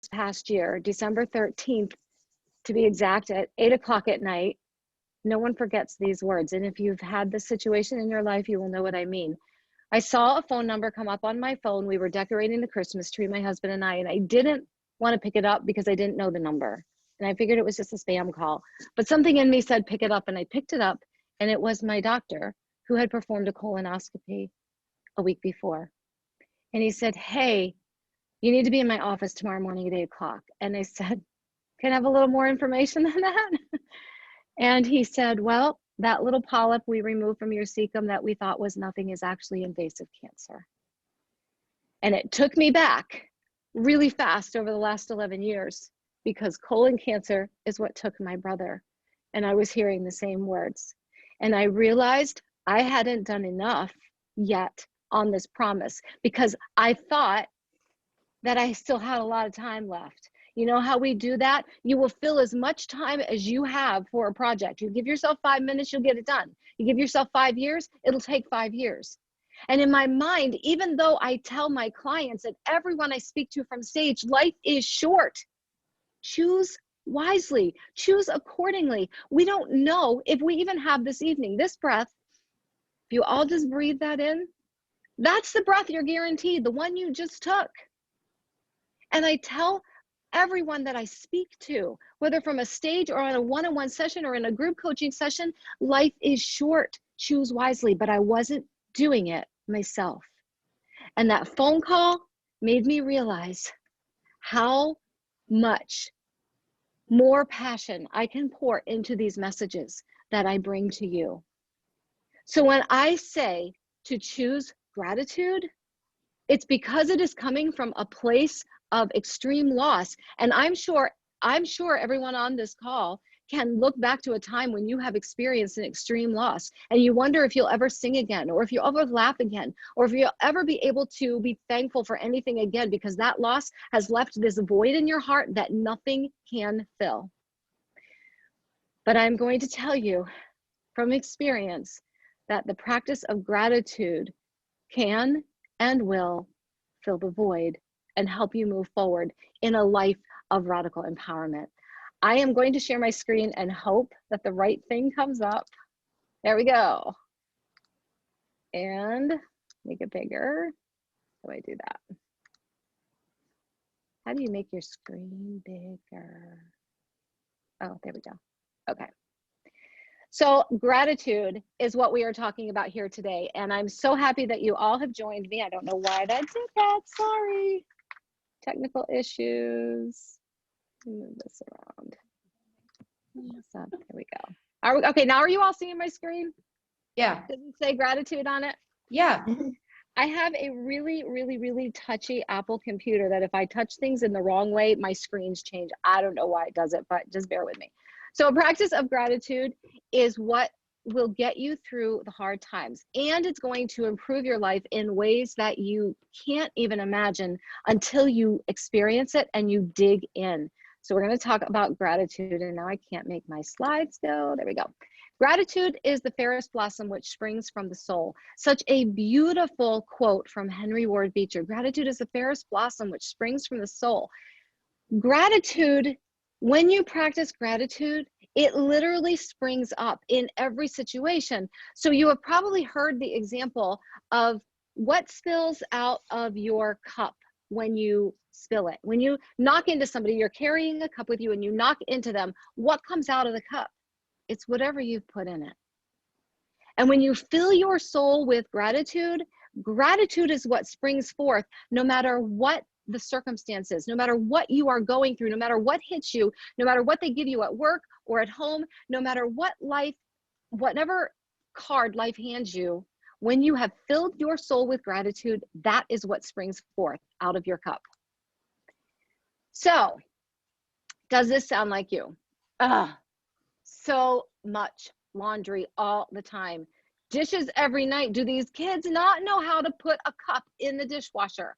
past year, December 13th, to be exact, at 8 o'clock at night. No one forgets these words. And if you've had this situation in your life, you will know what I mean. I saw a phone number come up on my phone. We were decorating the Christmas tree, my husband and I didn't want to pick it up because I didn't know the number. And I figured it was just a spam call. But something in me said, pick it up. And I picked it up. And it was my doctor who had performed a colonoscopy a week before. And he said, hey, you need to be in my office tomorrow morning at 8 o'clock. And I said, can I have a little more information than that? And he said, well, that little polyp we removed from your cecum that we thought was nothing is actually invasive cancer. And it took me back really fast over the last 11 years because colon cancer is what took my brother. And I was hearing the same words. And I realized I hadn't done enough yet on this promise because I thought that I still had a lot of time left. You know how we do that? You will fill as much time as you have for a project. You give yourself 5 minutes, you'll get it done. You give yourself 5 years, it'll take 5 years. And in my mind, even though I tell my clients and everyone I speak to from stage, life is short. Choose wisely, choose accordingly. We don't know if we even have this evening, this breath. If you all just breathe that in, that's the breath you're guaranteed, the one you just took. And I tell everyone that I speak to, whether from a stage or on a one-on-one session or in a group coaching session, life is short, choose wisely, but I wasn't doing it myself. And that phone call made me realize how much more passion I can pour into these messages that I bring to you. So when I say to choose gratitude, it's because it is coming from a place of extreme loss. And I'm sure everyone on this call can look back to a time when you have experienced an extreme loss and you wonder if you'll ever sing again, or if you'll ever laugh again, or if you'll ever be able to be thankful for anything again, because that loss has left this void in your heart that nothing can fill. But I'm going to tell you from experience that the practice of gratitude can and will fill the void and help you move forward in a life of radical empowerment. I am going to share my screen and hope that the right thing comes up. There we go. And make it bigger. How do I do that? How do you make your screen bigger? Oh, there we go. Okay. So gratitude is what we are talking about here today. And I'm so happy that you all have joined me. I don't know why that did that, sorry. Technical issues. Move this around. There we go. Okay, now are you all seeing my screen? Yeah. Does it say gratitude on it? Yeah. I have a really, really, really touchy Apple computer that if I touch things in the wrong way, my screens change. I don't know why it does it, but just bear with me. So a practice of gratitude is what will get you through the hard times, and it's going to improve your life in ways that you can't even imagine until you experience it and you dig in. So we're going to talk about gratitude, and now I can't make my slides go. There we go. Gratitude is the fairest blossom which springs from the soul. Such a beautiful quote from Henry Ward Beecher. Gratitude is the fairest blossom which springs from the soul. Gratitude, when you practice gratitude, it literally springs up in every situation. So you have probably heard the example of what spills out of your cup when you spill it. When you knock into somebody, you're carrying a cup with you and you knock into them, what comes out of the cup? It's whatever you've put in it. And when you fill your soul with gratitude, gratitude is what springs forth no matter what the circumstances, no matter what you are going through, no matter what hits you, no matter what they give you at work or at home, no matter what life, whatever card life hands you, when you have filled your soul with gratitude, that is what springs forth out of your cup. So, does this sound like you? So much laundry all the time. Dishes every night. Do these kids not know how to put a cup in the dishwasher?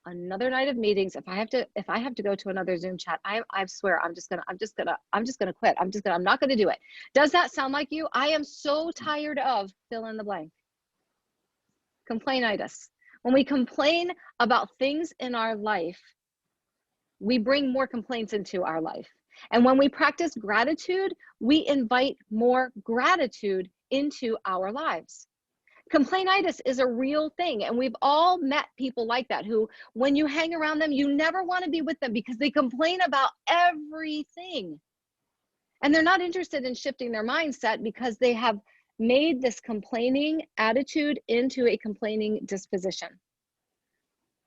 Another night of meetings. If I have to go to another Zoom chat, I swear I'm just gonna quit. I'm not gonna do it. Does that sound like you? I am so tired of fill in the blank. Complainitis. When we complain about things in our life, we bring more complaints into our life. And when we practice gratitude, we invite more gratitude into our lives. Complainitis is a real thing. And we've all met people like that who, when you hang around them, you never want to be with them because they complain about everything. And they're not interested in shifting their mindset because they have made this complaining attitude into a complaining disposition.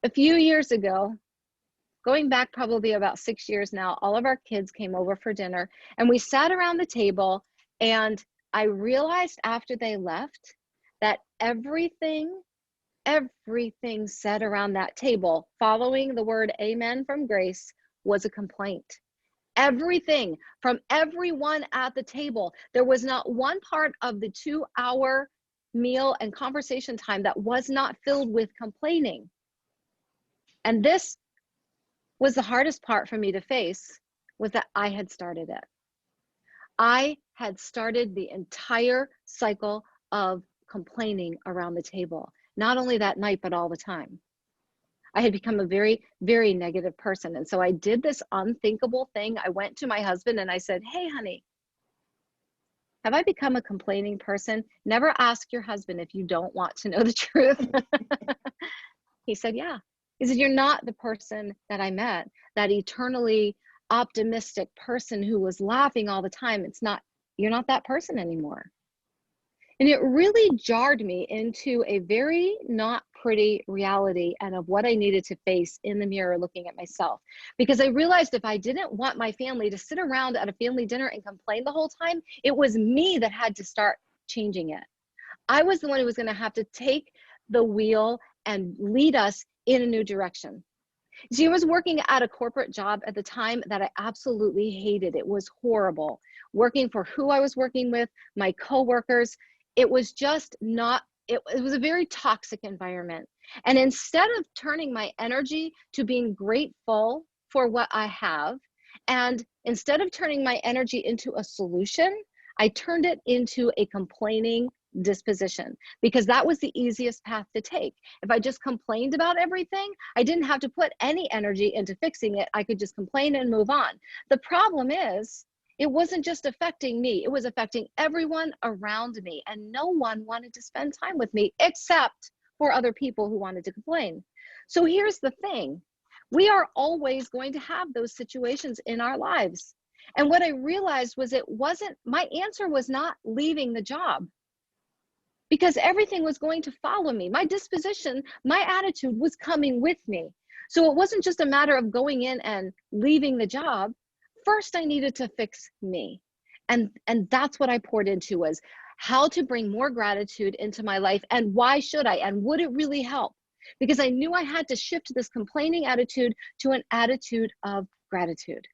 A few years ago, going back probably about 6 years now, all of our kids came over for dinner and we sat around the table, and I realized after they left that everything said around that table following the word amen from Grace was a complaint. Everything from everyone at the table. There was not one part of the 2-hour meal and conversation time that was not filled with complaining. And this was the hardest part for me to face, was that I had started it. I had started the entire cycle of complaining around the table, not only that night, but all the time. I had become a very, very negative person. And so I did this unthinkable thing. I went to my husband and I said, hey, honey, have I become a complaining person? Never ask your husband if you don't want to know the truth. He said, yeah. He said, you're not the person that I met, that eternally optimistic person who was laughing all the time. You're not that person anymore. And it really jarred me into a very not pretty reality and of what I needed to face in the mirror looking at myself. Because I realized if I didn't want my family to sit around at a family dinner and complain the whole time, it was me that had to start changing it. I was the one who was going to have to take the wheel and lead us in a new direction. See, I was working at a corporate job at the time that I absolutely hated. It was horrible. Working for who I was working with, my coworkers, it was just not, it was a very toxic environment. And instead of turning my energy to being grateful for what I have, and instead of turning my energy into a solution, I turned it into a complaining disposition, because that was the easiest path to take. If I just complained about everything, I didn't have to put any energy into fixing it. I could just complain and move on. The problem is, it wasn't just affecting me, it was affecting everyone around me, and no one wanted to spend time with me except for other people who wanted to complain. So here's the thing, we are always going to have those situations in our lives. And what I realized was my answer was not leaving the job, because everything was going to follow me. My disposition, my attitude was coming with me. So it wasn't just a matter of going in and leaving the job. First, I needed to fix me. And that's what I poured into, was how to bring more gratitude into my life, and why should I, and would it really help? Because I knew I had to shift this complaining attitude to an attitude of gratitude.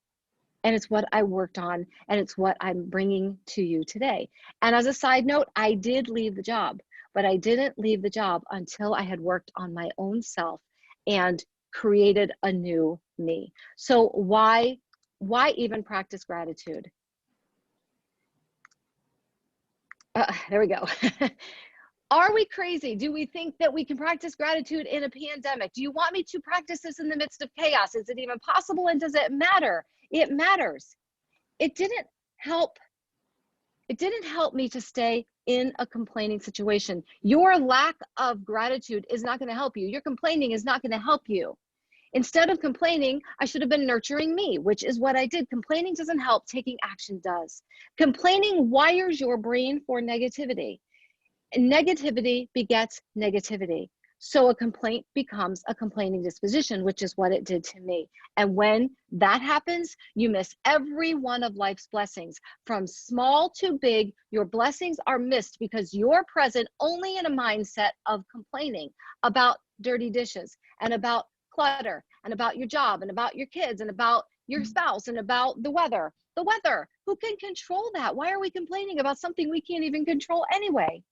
And it's what I worked on, and it's what I'm bringing to you today. And as a side note, I did leave the job, but I didn't leave the job until I had worked on my own self and created a new me. So why even practice gratitude? There we go. Are we crazy? Do we think that we can practice gratitude in a pandemic? Do you want me to practice this in the midst of chaos? Is it even possible? And does it matter? It matters. It didn't help me to stay in a complaining situation. Your lack of gratitude is not going to help you. Your complaining is not going to help you. Instead of complaining, I should have been nurturing me, which is what I did. Complaining doesn't help, taking action does. Complaining wires your brain for negativity. And negativity begets negativity. So a complaint becomes a complaining disposition, which is what it did to me. And when that happens, you miss every one of life's blessings. From small to big, your blessings are missed because you're present only in a mindset of complaining about dirty dishes, and about clutter, and about your job, and about your kids, and about your spouse, and about the weather. The weather, who can control that? Why are we complaining about something we can't even control anyway?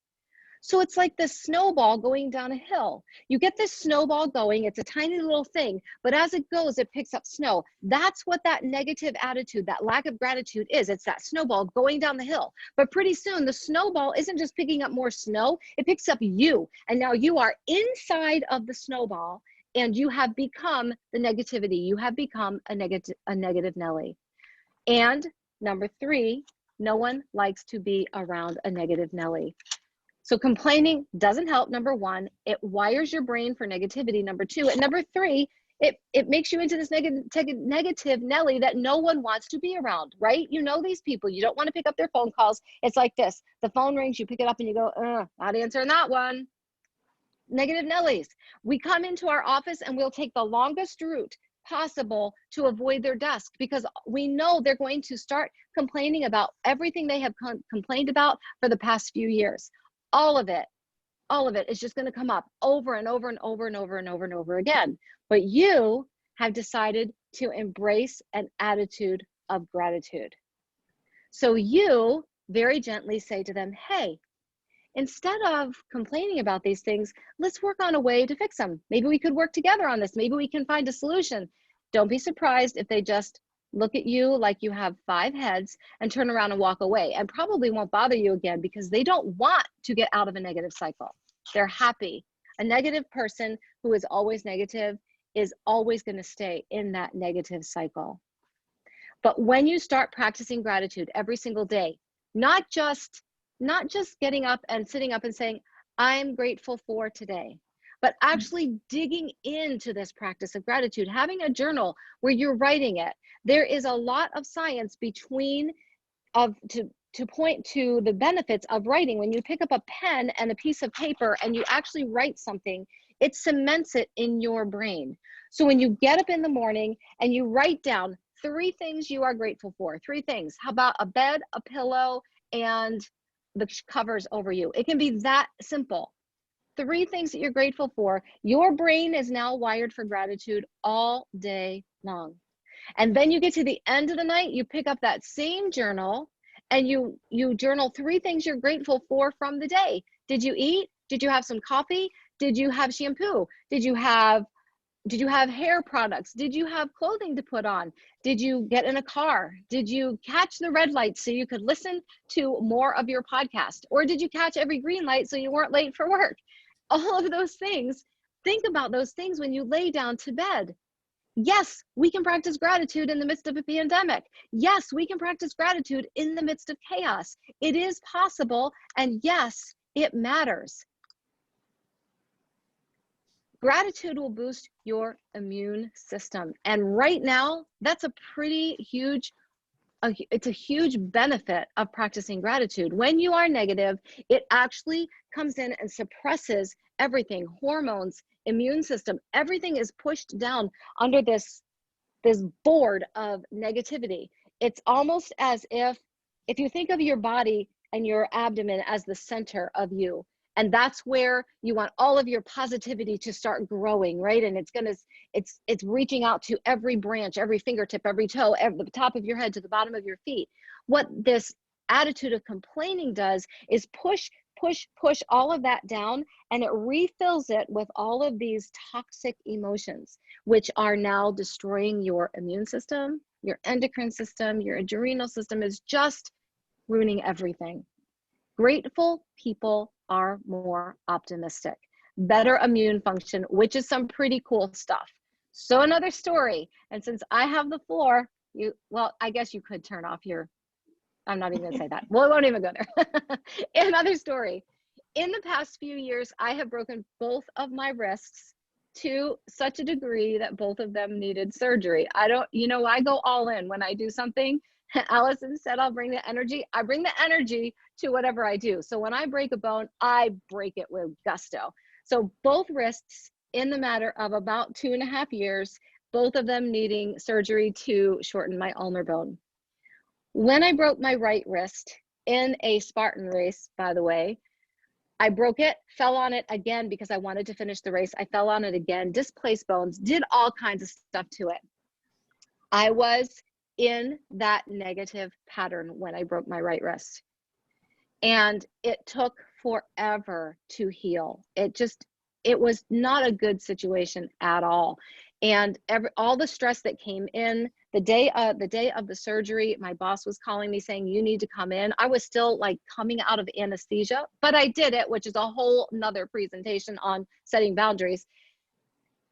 So it's like this snowball going down a hill. You get this snowball going, it's a tiny little thing, but as it goes, it picks up snow. That's what that negative attitude, that lack of gratitude is. It's that snowball going down the hill. But pretty soon, the snowball isn't just picking up more snow, it picks up you. And now you are inside of the snowball, and you have become the negativity. You have become a negative Nelly. And number 3, no one likes to be around a negative Nelly. So complaining doesn't help, number 1. It wires your brain for negativity, number 2. And number 3, it makes you into this negative Nelly that no one wants to be around, right? You know these people. You don't want to pick up their phone calls. It's like this. The phone rings, you pick it up and you go, not answering that one. Negative Nellies. We come into our office and we'll take the longest route possible to avoid their desk because we know they're going to start complaining about everything they have complained about for the past few years. All of it is just going to come up over and over and over and over and over and over again. But you have decided to embrace an attitude of gratitude. So you very gently say to them, hey, instead of complaining about these things, let's work on a way to fix them. Maybe we could work together on this. Maybe we can find a solution. Don't be surprised if they just look at you like you have 5 heads and turn around and walk away, and probably won't bother you again because they don't want to get out of a negative cycle. They're happy. A negative person who is always negative is always going to stay in that negative cycle. But when you start practicing gratitude every single day, not just getting up and sitting up and saying, I'm grateful for today, but actually digging into this practice of gratitude, having a journal where you're writing it. There is a lot of science to point to the benefits of writing. When you pick up a pen and a piece of paper and you actually write something, it cements it in your brain. So when you get up in the morning and you write down 3 things you are grateful for, 3 things. How about a bed, a pillow, and the covers over you? It can be that simple. 3 things that you're grateful for. Your brain is now wired for gratitude all day long. And then you get to the end of the night, you pick up that same journal and you journal 3 things you're grateful for from the day. Did you eat? Did you have some coffee? Did you have shampoo? Did you have hair products? Did you have clothing to put on? Did you get in a car? Did you catch the red light so you could listen to more of your podcast? Or did you catch every green light so you weren't late for work? All of those things, think about those things when you lay down to bed. Yes, we can practice gratitude in the midst of a pandemic. Yes, we can practice gratitude in the midst of chaos. It is possible, and yes, it matters. Gratitude will boost your immune system. And right now, that's a pretty huge, it's a huge benefit of practicing gratitude. When you are negative, it actually comes in and suppresses everything, hormones, immune system, everything is pushed down under this board of negativity. It's almost as if you think of your body and your abdomen as the center of you, and that's where you want all of your positivity to start growing, right? And it's reaching out to every branch, every fingertip, every toe, the top of your head to the bottom of your feet. What this attitude of complaining does is push all of that down, and it refills it with all of these toxic emotions, which are now destroying your immune system, your endocrine system, your adrenal system. Is just ruining everything. Grateful people are more optimistic, better immune function, which is some pretty cool stuff. So another story, and since I have the floor, I guess you could turn off your, I'm not even gonna say that. Well, I won't even go there. Another story. In the past few years, I have broken both of my wrists to such a degree that both of them needed surgery. I go all in when I do something. Allison said, I'll bring the energy. I bring the energy to whatever I do. So when I break a bone, I break it with gusto. So both wrists in the matter of about 2.5 years, both of them needing surgery to shorten my ulnar bone. When I broke my right wrist in a Spartan race, by the way, I broke it, fell on it again because I wanted to finish the race. I fell on it again, displaced bones, did all kinds of stuff to it. I was in that negative pattern when I broke my right wrist. And it took forever to heal. It was not a good situation at all. And all the stress that came in, the day of the surgery, my boss was calling me saying, you need to come in. I was still like coming out of anesthesia, but I did it, which is a whole nother presentation on setting boundaries.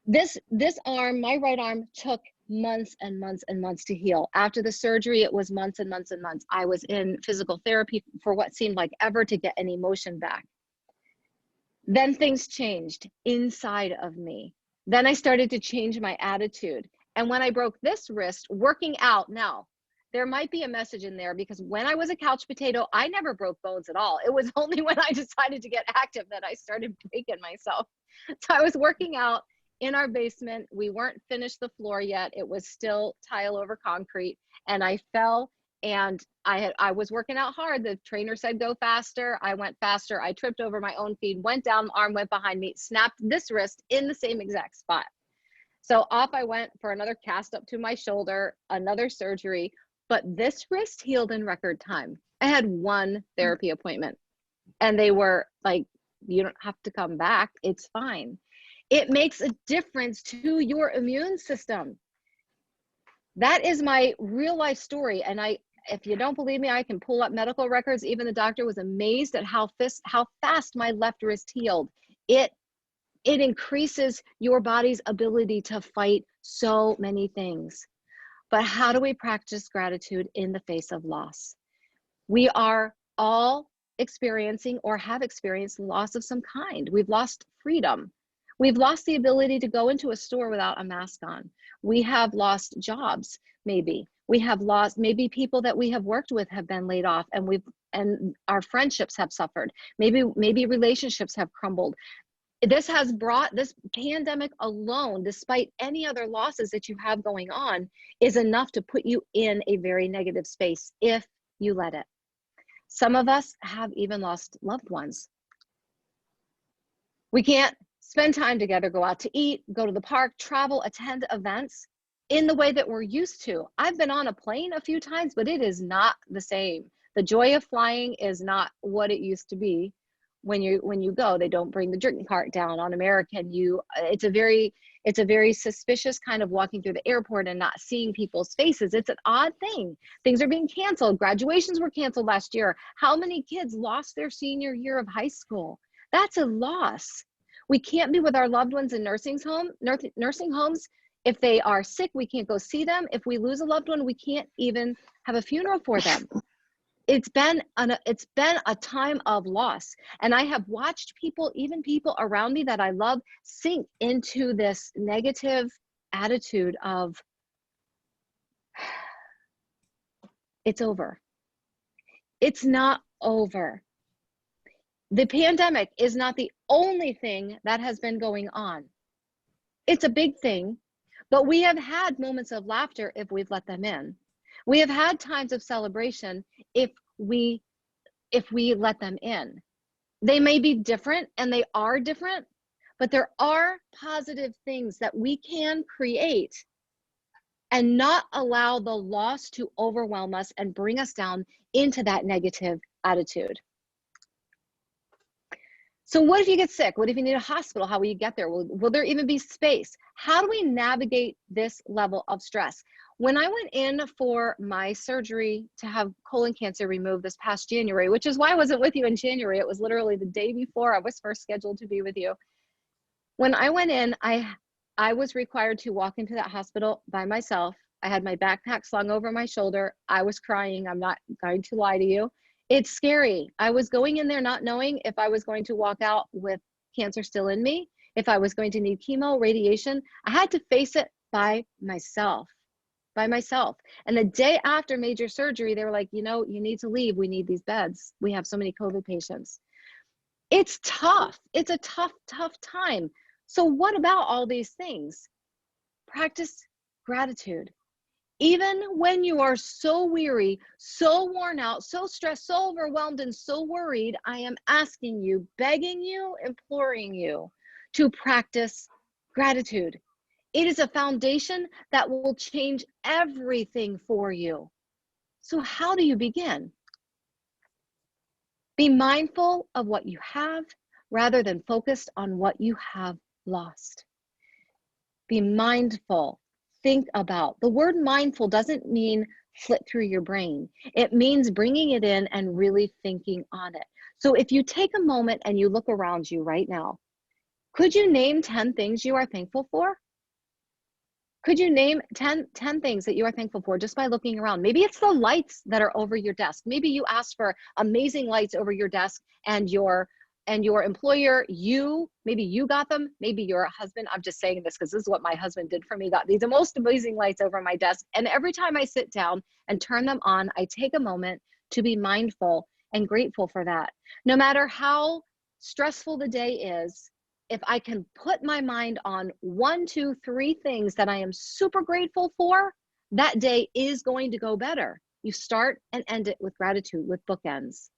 This arm, my right arm, took months and months and months to heal. After the surgery, it was months and months and months. I was in physical therapy for what seemed like ever to get any motion back. Then things changed inside of me. Then I started to change my attitude. And when I broke this wrist, working out, now, there might be a message in there, because when I was a couch potato, I never broke bones at all. It was only when I decided to get active that I started breaking myself. So I was working out in our basement. We weren't finished the floor yet. It was still tile over concrete. And I fell, and I was working out hard. The trainer said, go faster. I went faster. I tripped over my own feet, went down, arm went behind me, snapped this wrist in the same exact spot. So off I went for another cast up to my shoulder, another surgery, but this wrist healed in record time. I had one therapy appointment, and they were like, you don't have to come back. It's fine. It makes a difference to your immune system. That is my real life story. And if you don't believe me, I can pull up medical records. Even the doctor was amazed at how fast my left wrist healed. It increases your body's ability to fight so many things. But how do we practice gratitude in the face of loss? We are all experiencing or have experienced loss of some kind. We've lost freedom. We've lost the ability to go into a store without a mask on. We have lost jobs, maybe. We have lost, maybe people that we have worked with have been laid off, and our friendships have suffered. Maybe relationships have crumbled. This pandemic alone, despite any other losses that you have going on, is enough to put you in a very negative space if you let it. Some of us have even lost loved ones. We can't spend time together, go out to eat, go to the park, travel, attend events in the way that we're used to. I've been on a plane a few times, but it is not the same. The joy of flying is not what it used to be. When you go, they don't bring the drinking cart down on American. It's a very suspicious kind of walking through the airport and not seeing people's faces. It's an odd thing. Things are being canceled. Graduations were canceled last year. How many kids lost their senior year of high school? That's a loss. We can't be with our loved ones in nursing homes. If they are sick, we can't go see them. If we lose a loved one, we can't even have a funeral for them. It's been a time of loss. And I have watched people, even people around me that I love, sink into this negative attitude of, it's over. It's not over. The pandemic is not the only thing that has been going on. It's a big thing, but we have had moments of laughter if we've let them in. We have had times of celebration if we let them in. They may be different, and they are different, but there are positive things that we can create and not allow the loss to overwhelm us and bring us down into that negative attitude. So what if you get sick? What if you need a hospital? How will you get there? Will there even be space? How do we navigate this level of stress? When I went in for my surgery to have colon cancer removed this past January, which is why I wasn't with you in January, it was literally the day before I was first scheduled to be with you. When I went in, I was required to walk into that hospital by myself. I had my backpack slung over my shoulder. I was crying. I'm not going to lie to you. It's scary. I was going in there not knowing if I was going to walk out with cancer still in me, if I was going to need chemo, radiation. I had to face it by myself. And the day after major surgery, they were like, you need to leave. We need these beds. We have so many COVID patients. It's tough. It's a tough, tough time. So what about all these things? Practice gratitude. Even when you are so weary, so worn out, so stressed, so overwhelmed, and so worried, I am asking you, begging you, imploring you to practice gratitude. It is a foundation that will change everything for you. So how do you begin? Be mindful of what you have rather than focused on what you have lost. Be mindful. Think about. The word mindful doesn't mean flit through your brain. It means bringing it in and really thinking on it. So if you take a moment and you look around you right now, Could you name 10 things you are thankful for? Could you name 10 things that you are thankful for just by looking around? Maybe it's the lights that are over your desk. Maybe you asked for amazing lights over your desk and your employer, maybe you got them, maybe your husband. I'm just saying this because this is what my husband did for me, got these most amazing lights over my desk. And every time I sit down and turn them on, I take a moment to be mindful and grateful for that. No matter how stressful the day is, if I can put my mind on 1, 2, 3 things that I am super grateful for, that day is going to go better. You start and end it with gratitude, with bookends.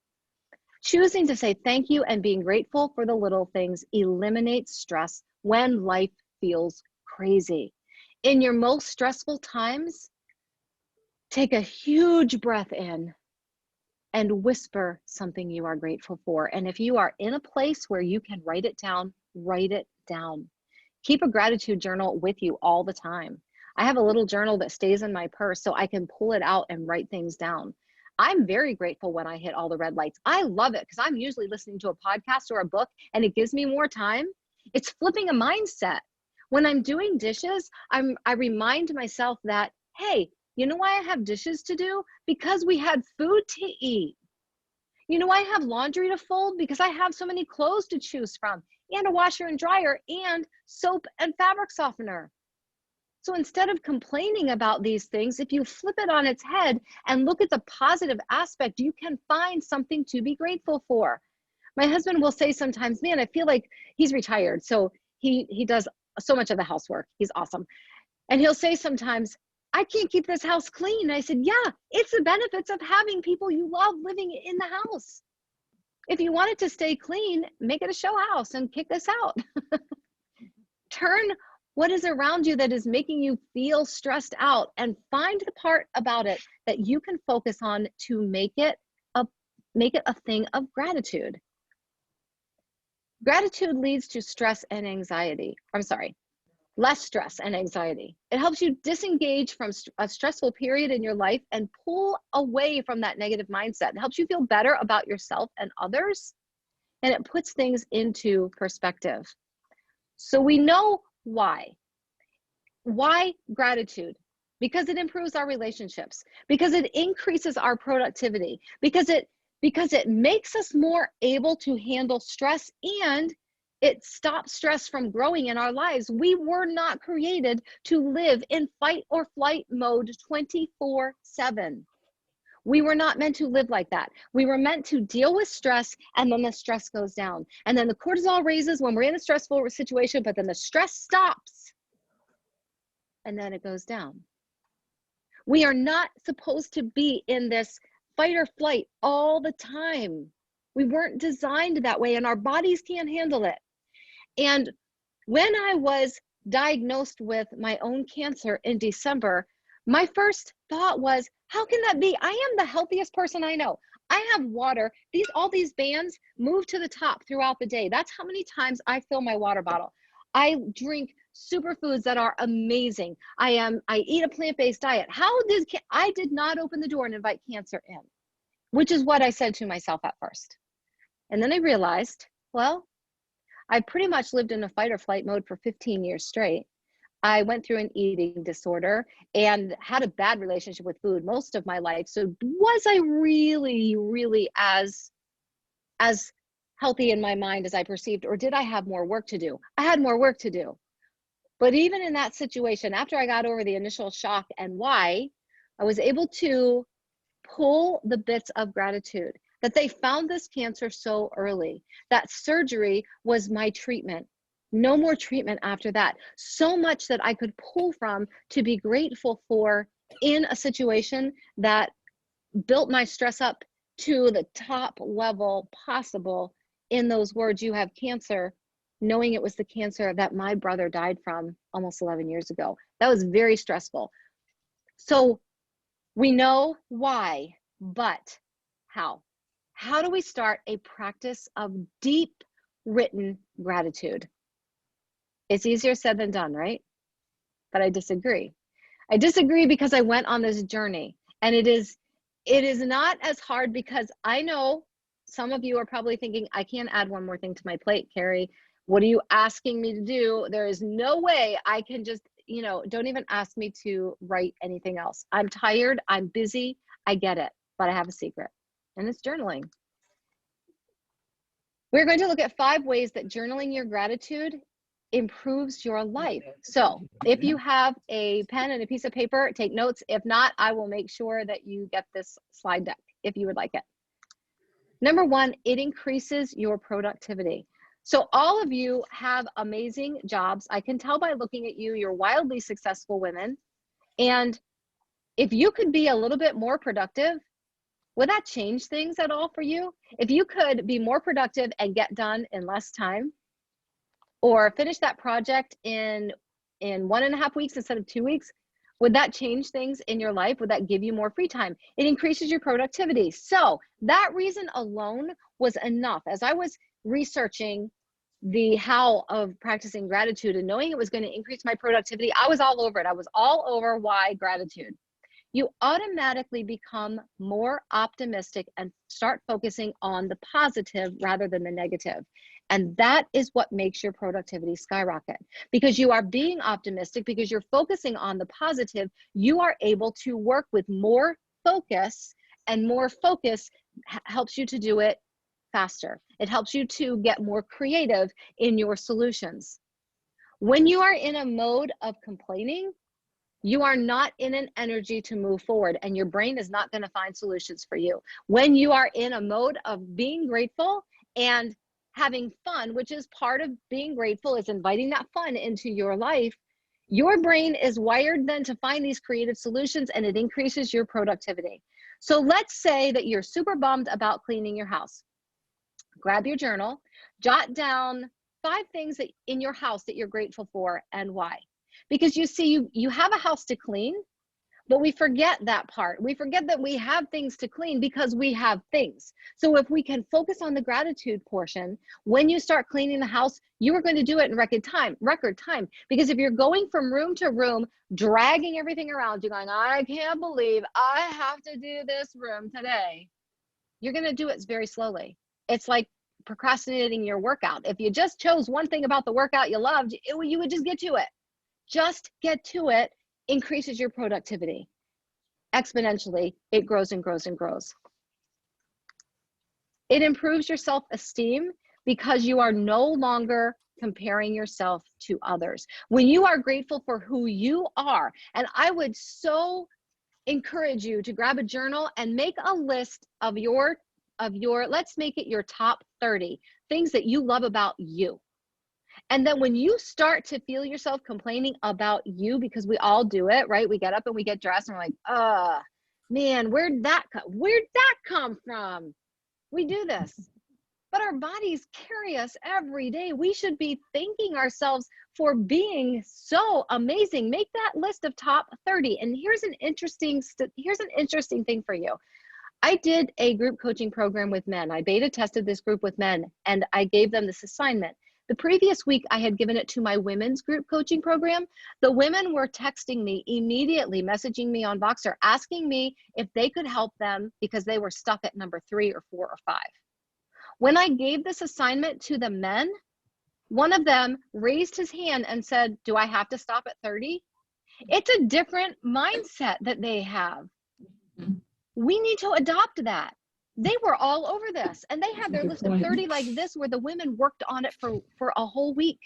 Choosing to say thank you and being grateful for the little things eliminates stress when life feels crazy. In your most stressful times, take a huge breath in and whisper something you are grateful for. And if you are in a place where you can write it down, write it down. Keep a gratitude journal with you all the time. I have a little journal that stays in my purse so I can pull it out and write things down. I'm very grateful when I hit all the red lights. I love it because I'm usually listening to a podcast or a book and it gives me more time. It's flipping a mindset. When I'm doing dishes, I remind myself that, hey, you know why I have dishes to do? Because we had food to eat. You know, I have laundry to fold because I have so many clothes to choose from, and a washer and dryer, and soap and fabric softener. So instead of complaining about these things, if you flip it on its head and look at the positive aspect, you can find something to be grateful for. My husband will say sometimes, man, I feel like he's retired. So he does so much of the housework. He's awesome. And he'll say sometimes, I can't keep this house clean. And I said, yeah, it's the benefits of having people you love living in the house. If you want it to stay clean, make it a show house and kick this out. Turn what is around you that is making you feel stressed out and find the part about it that you can focus on to make it a thing of gratitude. Gratitude leads to stress and anxiety. Less stress and anxiety. It helps you disengage from a stressful period in your life and pull away from that negative mindset. It helps you feel better about yourself and others, and it puts things into perspective. So we know why. Why gratitude? Because it improves our relationships, because it increases our productivity, because it makes us more able to handle stress, and it stops stress from growing in our lives. We were not created to live in fight or flight mode 24/7. We were not meant to live like that. We were meant to deal with stress, and then the stress goes down. And then the cortisol raises when we're in a stressful situation, but then the stress stops, and then it goes down. We are not supposed to be in this fight or flight all the time. We weren't designed that way, and our bodies can't handle it. And when I was diagnosed with my own cancer in December, my first thought was, how can that be? I am the healthiest person I know. I have water. All these bands move to the top throughout the day. That's how many times I fill my water bottle. I drink superfoods that are amazing. I eat a plant-based diet. I did not open the door and invite cancer in, which is what I said to myself at first. And then I realized, well, I pretty much lived in a fight or flight mode for 15 years straight. I went through an eating disorder and had a bad relationship with food most of my life. So was I really, really as healthy in my mind as I perceived, or did I have more work to do? I had more work to do. But even in that situation, after I got over the initial shock and why, I was able to pull the bits of gratitude that they found this cancer so early, that surgery was my treatment. No more treatment after that. So much that I could pull from to be grateful for in a situation that built my stress up to the top level possible. In those words, you have cancer, knowing it was the cancer that my brother died from almost 11 years ago. That was very stressful. So we know why, but how? How do we start a practice of deep written gratitude? It's easier said than done, right? But I disagree. I disagree because I went on this journey, and it is not as hard, because I know some of you are probably thinking, I can't add one more thing to my plate, Carrie. What are you asking me to do? There is no way I can just, don't even ask me to write anything else. I'm tired, I'm busy, I get it, but I have a secret, and it's journaling. We're going to look at 5 ways that journaling your gratitude improves your life. So if you have a pen and a piece of paper, take notes. If not, I will make sure that you get this slide deck if you would like it. Number 1, it increases your productivity. So all of you have amazing jobs. I can tell by looking at you, you're wildly successful women. And if you could be a little bit more productive, would that change things at all for you? If you could be more productive and get done in less time, or finish that project in 1.5 weeks instead of 2 weeks, would that change things in your life? Would that give you more free time? It increases your productivity. So that reason alone was enough. As I was researching the how of practicing gratitude and knowing it was going to increase my productivity, I was all over it. I was all over why gratitude. You automatically become more optimistic and start focusing on the positive rather than the negative. And that is what makes your productivity skyrocket. Because you are being optimistic, because you're focusing on the positive, you are able to work with more focus, and more focus helps you to do it faster. It helps you to get more creative in your solutions. When you are in a mode of complaining, you are not in an energy to move forward, and your brain is not going to find solutions for you. When you are in a mode of being grateful and having fun, which is part of being grateful, is inviting that fun into your life, your brain is wired then to find these creative solutions, and it increases your productivity. So let's say that you're super bummed about cleaning your house. Grab your journal, jot down 5 things that in your house that you're grateful for and why. Because you see, you have a house to clean, but we forget that part. We forget that we have things to clean because we have things. So if we can focus on the gratitude portion, when you start cleaning the house, you are going to do it in record time. Because if you're going from room to room, dragging everything around, you're going, I can't believe I have to do this room today. You're going to do it very slowly. It's like procrastinating your workout. If you just chose one thing about the workout you loved, you would just get to it. Just get to it increases your productivity exponentially. It grows and grows and grows. It improves your self-esteem because you are no longer comparing yourself to others. When you are grateful for who you are, and I would so encourage you to grab a journal and make a list of your, let's make it your top 30 things that you love about you. And then when you start to feel yourself complaining about you, because we all do it, right? We get up and we get dressed and we're like, man, where'd that come from? We do this, but our bodies carry us every day. We should be thanking ourselves for being so amazing. Make that list of top 30. And here's an interesting thing for you. I did a group coaching program with men. I beta tested this group with men, and I gave them this assignment. The previous week, I had given it to my women's group coaching program. The women were texting me immediately, messaging me on Voxer, asking me if they could help them because they were stuck at number 3 or 4 or 5. When I gave this assignment to the men, one of them raised his hand and said, do I have to stop at 30? It's a different mindset that they have. We need to adopt that. They were all over this, and they had their list of 30 like this, where the women worked on it for a whole week.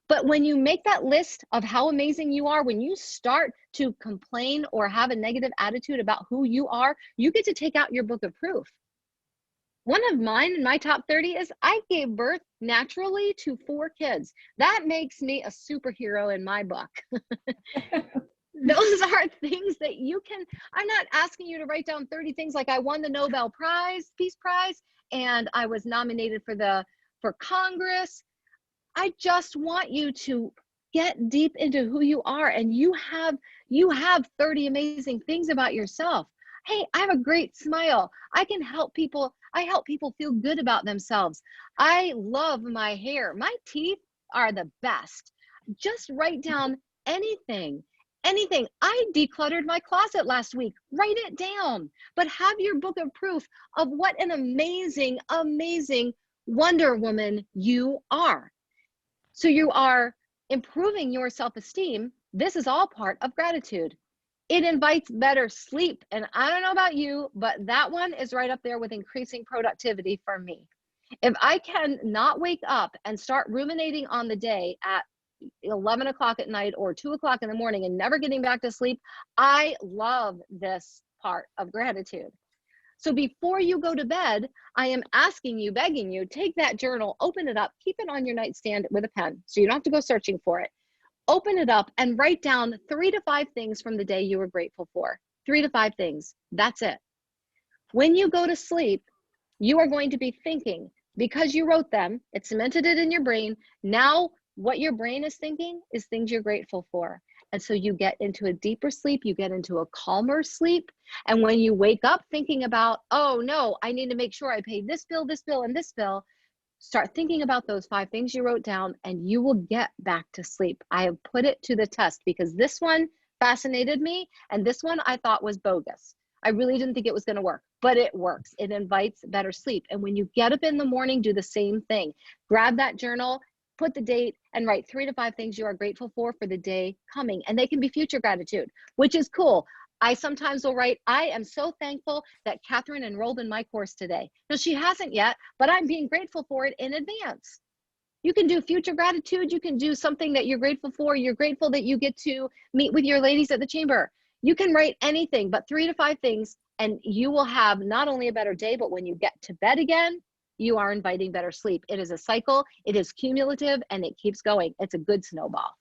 But when you make that list of how amazing you are, when you start to complain or have a negative attitude about who you are, you get to take out your book of proof. One of mine in my top 30 is I gave birth naturally to 4 kids. That makes me a superhero in my book. Those are things that you can, I'm not asking you to write down 30 things like I won the Nobel Prize, Peace Prize, and I was nominated for Congress. I just want you to get deep into who you are, and you have 30 amazing things about yourself. Hey, I have a great smile. I can help people. I help people feel good about themselves. I love my hair. My teeth are the best. Just write down anything. I decluttered my closet last week. Write it down, but have your book of proof of what an amazing, amazing Wonder Woman you are. So you are improving your self-esteem. This is all part of gratitude. It invites better sleep. And I don't know about you, but that one is right up there with increasing productivity for me. If I can not wake up and start ruminating on the day at 11 o'clock at night or 2 o'clock in the morning and never getting back to sleep, I love this part of gratitude. So before you go to bed, I am asking you, begging you, take that journal, open it up, keep it on your nightstand with a pen so you don't have to go searching for it. Open it up and write down 3 to 5 things from the day you were grateful for. 3 to 5 things. That's it. When you go to sleep, you are going to be thinking, because you wrote them, it cemented it in your brain. Now what your brain is thinking is things you're grateful for. And so you get into a deeper sleep, you get into a calmer sleep. And when you wake up thinking about, oh no, I need to make sure I pay this bill, and this bill, start thinking about those 5 things you wrote down and you will get back to sleep. I have put it to the test because this one fascinated me and this one I thought was bogus. I really didn't think it was going to work, but it works. It invites better sleep. And when you get up in the morning, do the same thing. Grab that journal, put the date, and write 3 to 5 things you are grateful for the day coming. And they can be future gratitude, which is cool. I sometimes will write, I am so thankful that Catherine enrolled in my course today. Now, she hasn't yet, but I'm being grateful for it in advance. You can do future gratitude. You can do something that you're grateful for. You're grateful that you get to meet with your ladies at the chamber. You can write anything, but 3 to 5 things, and you will have not only a better day, but when you get to bed again, you are inviting better sleep. It is a cycle. It is cumulative, and it keeps going. It's a good snowball.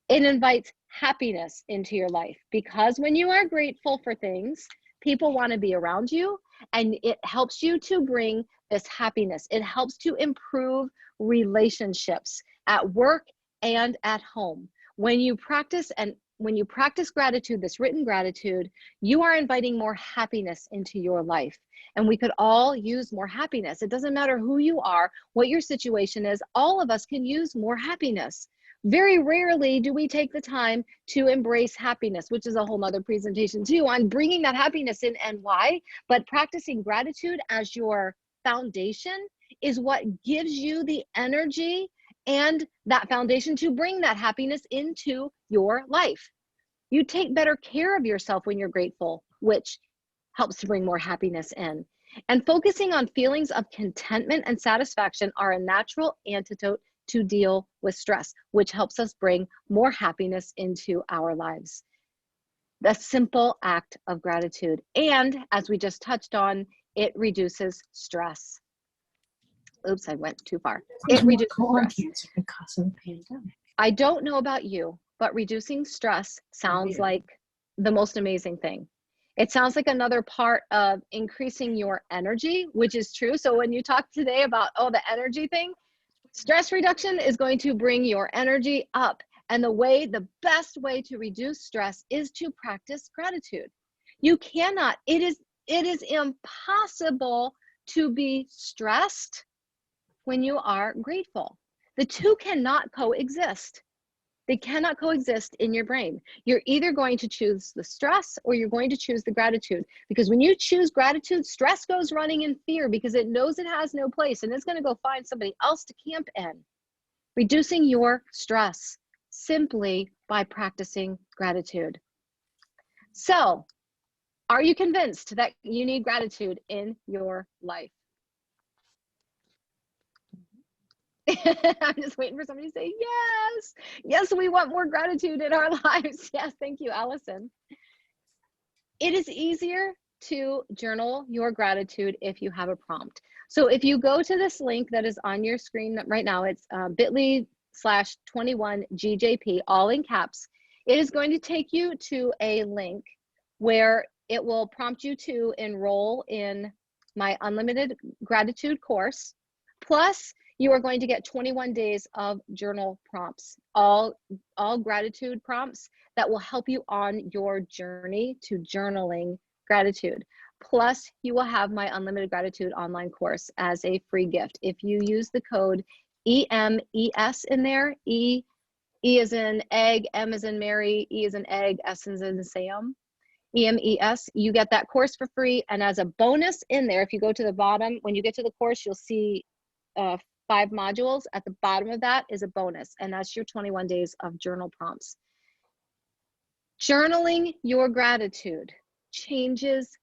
It invites happiness into your life because when you are grateful for things, people want to be around you, and it helps you to bring this happiness. It helps to improve relationships at work and at home. When you practice gratitude, this written gratitude, you are inviting more happiness into your life. And we could all use more happiness. It doesn't matter who you are, what your situation is, all of us can use more happiness. Very rarely do we take the time to embrace happiness, which is a whole nother presentation too on bringing that happiness in and why. But practicing gratitude as your foundation is what gives you the energy and that foundation to bring that happiness into your life. You take better care of yourself when you're grateful, which helps to bring more happiness in. And focusing on feelings of contentment and satisfaction are a natural antidote to deal with stress, which helps us bring more happiness into our lives. The simple act of gratitude. And as we just touched on, it reduces stress. Oops, I went too far. It reduces colon cancer because of the pandemic. I don't know about you, but reducing stress sounds like the most amazing thing. It sounds like another part of increasing your energy, which is true. So when you talk today about, oh, the energy thing, stress reduction is going to bring your energy up. And the best way to reduce stress is to practice gratitude. You cannot, it is impossible to be stressed when you are grateful. The two cannot coexist. They cannot coexist in your brain. You're either going to choose the stress or you're going to choose the gratitude. Because when you choose gratitude, stress goes running in fear because it knows it has no place and it's going to go find somebody else to camp in. Reducing your stress simply by practicing gratitude. So, are you convinced that you need gratitude in your life? I'm just waiting for somebody to say yes. Yes, we want more gratitude in our lives. Yes, thank you, Allison. It is easier to journal your gratitude if you have a prompt. So if you go to this link that is on your screen right now, it's bit.ly/21GJP, all in caps. It is going to take you to a link where it will prompt you to enroll in my unlimited gratitude course. Plus, you are going to get 21 days of journal prompts, all gratitude prompts that will help you on your journey to journaling gratitude. Plus, you will have my unlimited gratitude online course as a free gift. If you use the code EMES in there, E as in egg, M as in Mary, E as in egg, S as in Sam, EMES, you get that course for free. And as a bonus in there, if you go to the bottom, when you get to the course, you'll see 5 modules. At the bottom of that is a bonus, and that's your 21 days of journal prompts. Journaling your gratitude changes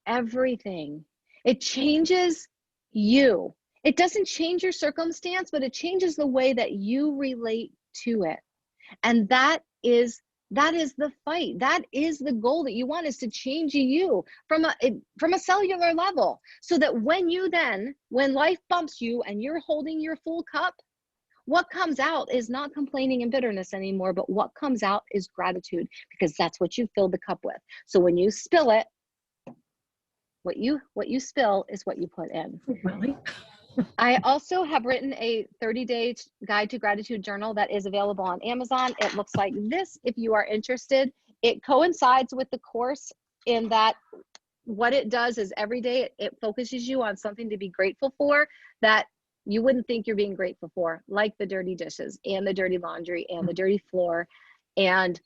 everything. It changes you. It doesn't change your circumstance, but it changes the way that you relate to it. And that is the fight. That is the goal that you want, is to change you from a cellular level, so that when life bumps you and you're holding your full cup, what comes out is not complaining and bitterness anymore, but what comes out is gratitude, because that's what you filled the cup with. So when you spill it, what you spill is what you put in. Really? I also have written a 30-day guide to gratitude journal that is available on Amazon. It looks like this if you are interested. It coincides with the course in that what it does is every day it focuses you on something to be grateful for that you wouldn't think you're being grateful for, like the dirty dishes and the dirty laundry and the dirty floor and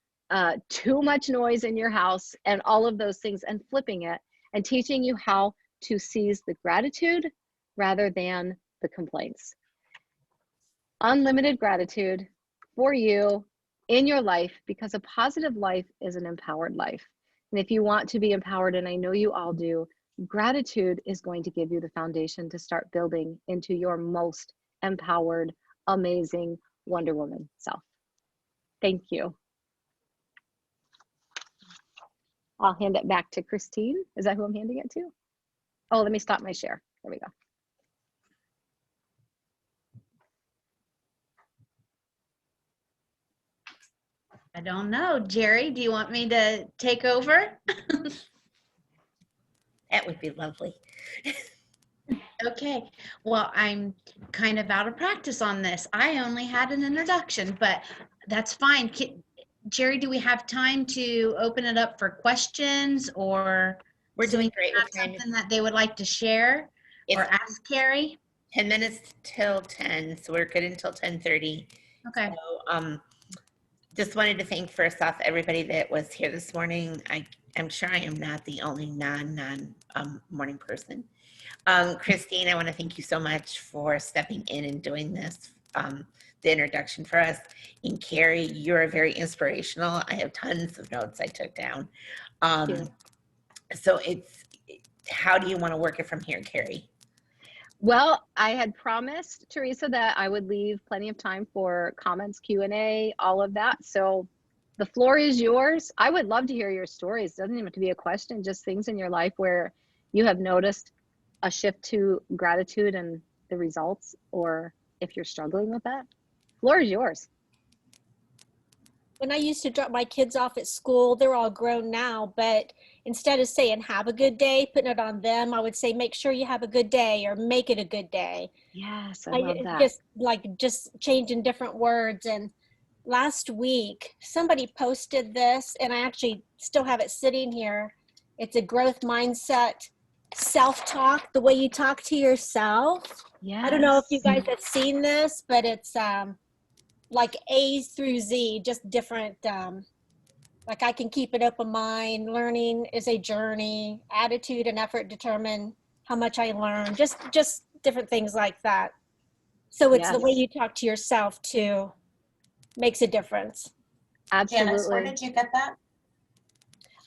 too much noise in your house and all of those things, and flipping it and teaching you how to seize the gratitude rather than the complaints. Unlimited gratitude for you in your life, because a positive life is an empowered life. And if you want to be empowered, and I know you all do, gratitude is going to give you the foundation to start building into your most empowered, amazing Wonder Woman self. Thank you. I'll hand it back to Christine. Is that who I'm handing it to? Oh, let me stop my share. There we go. I don't know. Jerry, do you want me to take over? That would be lovely. Okay. Well, I'm kind of out of practice on this. I only had an introduction, but that's fine. Jerry, do we have time to open it up for questions, or We're doing great. have something that they would like to share or ask Carrie? 10 minutes till 10, so we're good until 10:30. Okay. So, just wanted to thank first off everybody that was here this morning. I'm sure I am not the only morning person. Christine, I want to thank you so much for stepping in and doing this, the introduction for us. And Carrie, you're very inspirational. I have tons of notes I took down. So how do you want to work it from here, Carrie? Well, I had promised Teresa that I would leave plenty of time for comments, Q&A, all of that. So the floor is yours. I would love to hear your stories. It doesn't even have to be a question, just things in your life where you have noticed a shift to gratitude and the results, or if you're struggling with that. Floor is yours. When I used to drop my kids off at school, they're all grown now, but instead of saying have a good day, putting it on them, I would say make sure you have a good day, or make it a good day. Yes, I love that. Just changing different words. And last week, somebody posted this, and I actually still have it sitting here. It's a growth mindset, self-talk, the way you talk to yourself. Yes. I don't know if you guys have seen this, but it's like A through Z, just different. Like I can keep an open mind. Learning is a journey. Attitude and effort determine how much I learn. Just different things like that. So it's the way you talk to yourself too makes a difference. Absolutely. Janice, where did you get that?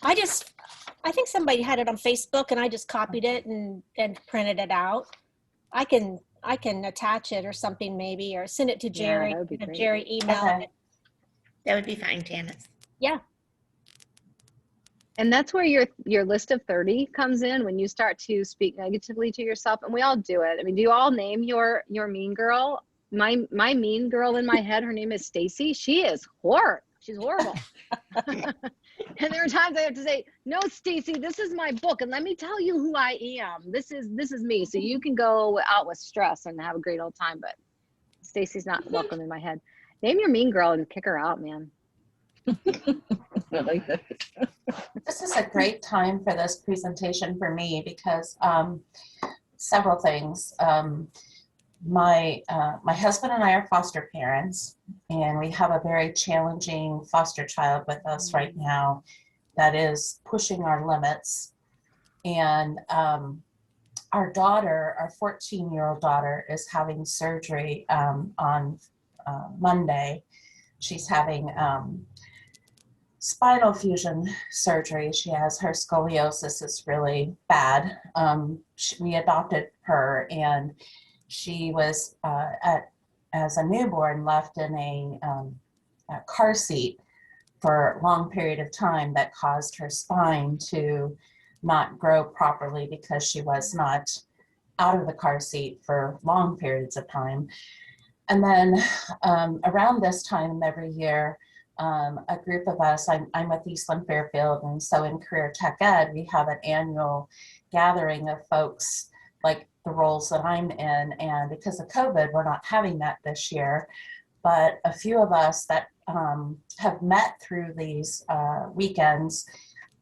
I think somebody had it on Facebook, and I just copied it and printed it out. I can attach it or something maybe, or send it to Jerry. Yeah, that would be great. Jerry email Okay. it. That would be fine, Janice. Yeah. And that's where your list of 30 comes in, when you start to speak negatively to yourself. And we all do it. I mean, do you all name your mean girl? My mean girl in my head, her name is Stacy. She is horrible. She's horrible. And there are times I have to say, no, Stacy, this is my book, and let me tell you who I am. This is me. So you can go out with stress and have a great old time, but Stacy's not welcome in my head. Name your mean girl and kick her out, man. I like that. This is a great time for this presentation for me because several things. My husband and I are foster parents, and we have a very challenging foster child with us right now that is pushing our limits. And our daughter, our 14-year-old daughter, is having surgery on Monday. She's having spinal fusion surgery. She has her scoliosis is really bad. We adopted her, and she was as a newborn left in a car seat for a long period of time that caused her spine to not grow properly because she was not out of the car seat for long periods of time. And then around this time every year, a group of us, I'm with Eastland Fairfield, and so in Career Tech Ed, we have an annual gathering of folks like the roles that I'm in, and because of COVID, we're not having that this year, but a few of us that have met through these weekends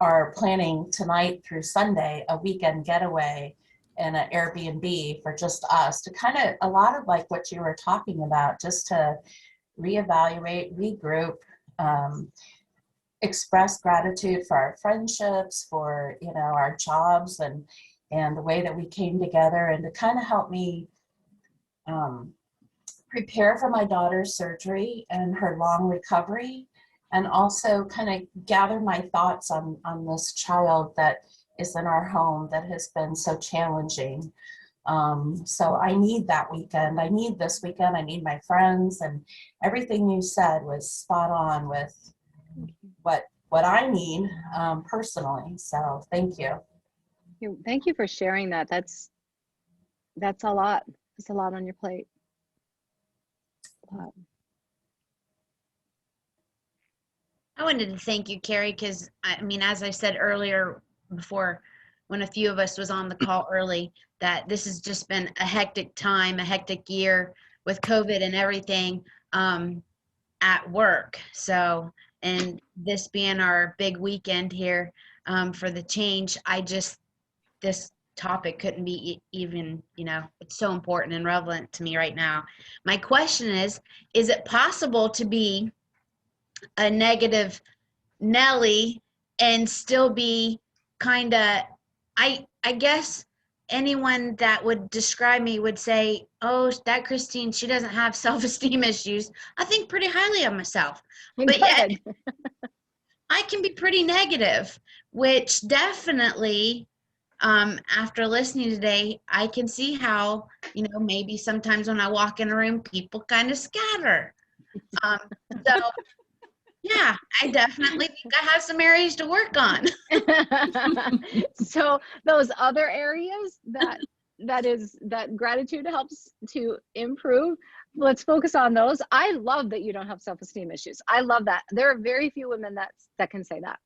are planning tonight through Sunday a weekend getaway in an Airbnb for just us to kind of, a lot of like what you were talking about, just to reevaluate, regroup, express gratitude for our friendships, for, you know, our jobs, and the way that we came together, and to kind of help me prepare for my daughter's surgery and her long recovery, and also kind of gather my thoughts on this child that is in our home that has been so challenging. So I need that weekend. I need this weekend. I need my friends, and everything you said was spot on with what I need personally. So thank you. Thank you for sharing that. That's a lot. It's a lot on your plate. Wow. I wanted to thank you, Carrie, because I mean, as I said earlier before, when a few of us was on the call early, that this has just been a hectic time, a hectic year with COVID and everything at work. So, and this being our big weekend here for the change, this topic couldn't be even, you know, it's so important and relevant to me right now. My question is it possible to be a negative Nelly and still be kind of, I guess anyone that would describe me would say, oh, that Christine, she doesn't have self-esteem issues. I think pretty highly of myself, but yet I can be pretty negative, which definitely after listening today, I can see how, you know, maybe sometimes when I walk in a room, people kind of scatter. So yeah, I definitely think I have some areas to work on. So those other areas that gratitude helps to improve, let's focus on those. I love that you don't have self-esteem issues. I love that. There are very few women that can say that.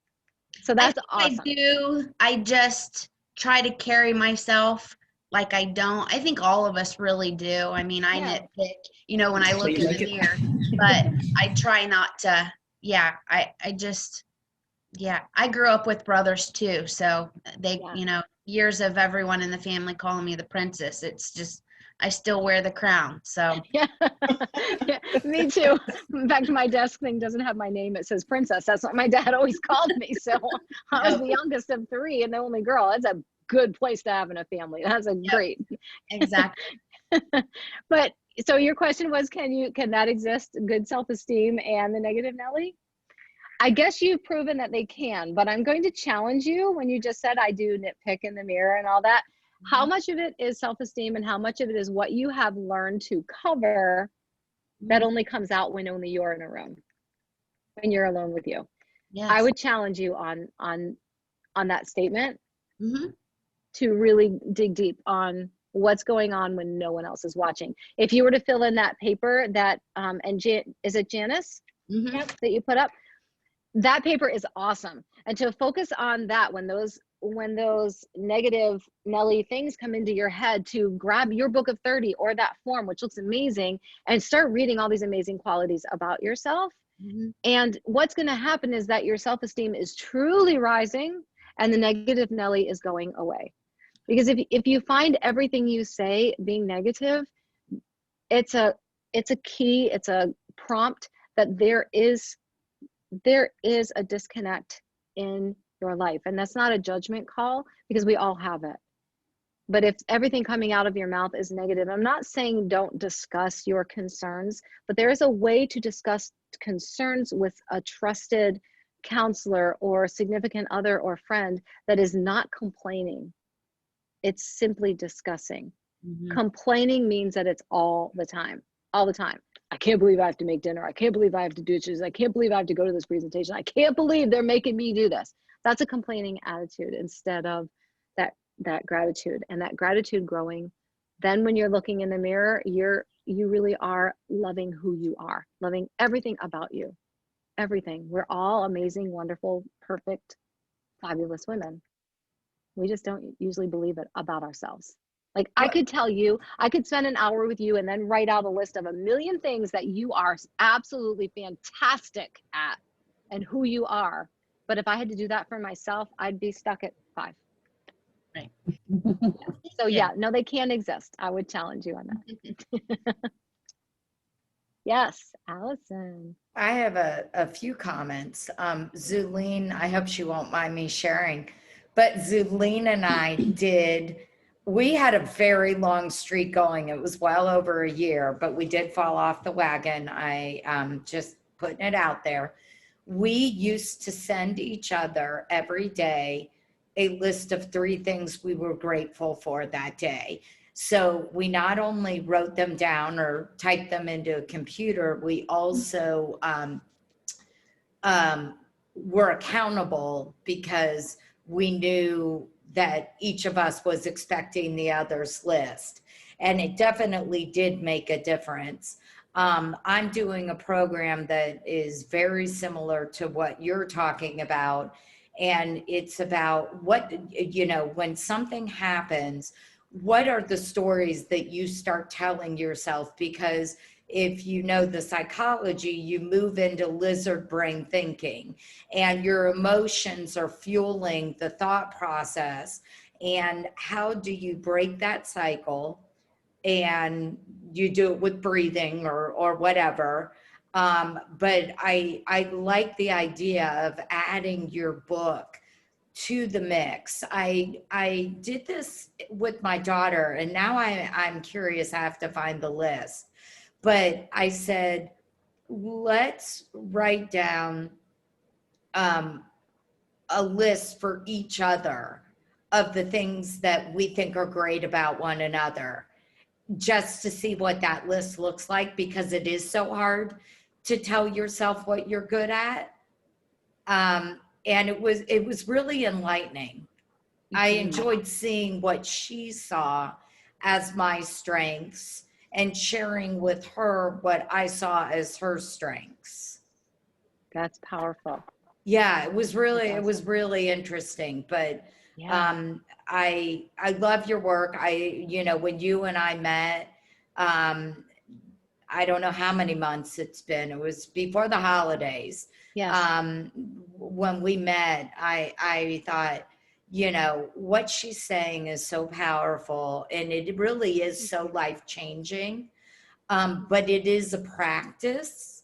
So that's awesome. I do. I just try to carry myself like I don't. I think all of us really do. I mean, I nitpick, you know, when I look in the mirror, but I try not to. Yeah, I just, yeah, I grew up with brothers too. So they, you know, years of everyone in the family calling me the princess. It's just, I still wear the crown. So yeah, me too. In fact, my desk thing doesn't have my name. It says princess. That's what my dad always called me. So I was the youngest of three and the only girl. That's a good place to have in a family. That's a great. Exactly. But so your question was, can that exist, good self-esteem and the negative Nelly? I guess you've proven that they can, but I'm going to challenge you when you just said I do nitpick in the mirror and all that. How much of it is self-esteem and how much of it is what you have learned to cover that only comes out when only you're in a room, when you're alone with you? Yes. I would challenge you on that statement Mm-hmm. to really dig deep on what's going on when no one else is watching. If you were to fill in that paper that, is it Janice Mm-hmm. that you put up? That paper is awesome. And to focus on that when those negative Nelly things come into your head, to grab your book of 30 or that form, which looks amazing, and start reading all these amazing qualities about yourself. Mm-hmm. And what's going to happen is that your self-esteem is truly rising and the negative Nelly is going away. Because if you find everything you say being negative, it's a key, it's a prompt that there is a disconnect in your life. And that's not a judgment call, because we all have it. But if everything coming out of your mouth is negative, I'm not saying don't discuss your concerns, but there is a way to discuss concerns with a trusted counselor or significant other or friend that is not complaining. It's simply discussing. Complaining means that it's all the time, all the time. I can't believe I have to make dinner. I can't believe I have to do dishes. I can't believe I have to go to this presentation. I can't believe they're making me do this. That's a complaining attitude instead of that gratitude, and that gratitude growing. Then when you're looking in the mirror, you really are loving who you are, loving everything about you, everything. We're all amazing, wonderful, perfect, fabulous women. We just don't usually believe it about ourselves. Like I could tell you, I could spend an hour with you and then write out a list of a million things that you are absolutely fantastic at and who you are. But if I had to do that for myself, I'd be stuck at 5. Right. So yeah, no, they can't exist. I would challenge you on that. Yes, Allison. I have a few comments. Zuline, I hope she won't mind me sharing, but Zuline and I we had a very long streak going. It was well over a year, but we did fall off the wagon. I just putting it out there. We used to send each other every day a list of 3 things we were grateful for that day. So we not only wrote them down or typed them into a computer, we also were accountable because we knew that each of us was expecting the other's list. And it definitely did make a difference. I'm doing a program that is very similar to what you're talking about. And it's about when something happens, what are the stories that you start telling yourself? Because if you know the psychology, you move into lizard brain thinking and your emotions are fueling the thought process. And how do you break that cycle? And you do it with breathing or whatever. But I like the idea of adding your book to the mix. I did this with my daughter, and now I'm curious. I have to find the list. But I said, let's write down a list for each other of the things that we think are great about one another, just to see what that list looks like, because it is so hard to tell yourself what you're good at. And it was really enlightening. I enjoyed seeing what she saw as my strengths and sharing with her what I saw as her strengths. That's powerful. Yeah, it was really interesting. But Yeah. I love your work. When you and I met, I don't know how many months it's been. It was before the holidays. Yes. When we met, I thought, what she's saying is so powerful, and it really is so life-changing. But it is a practice,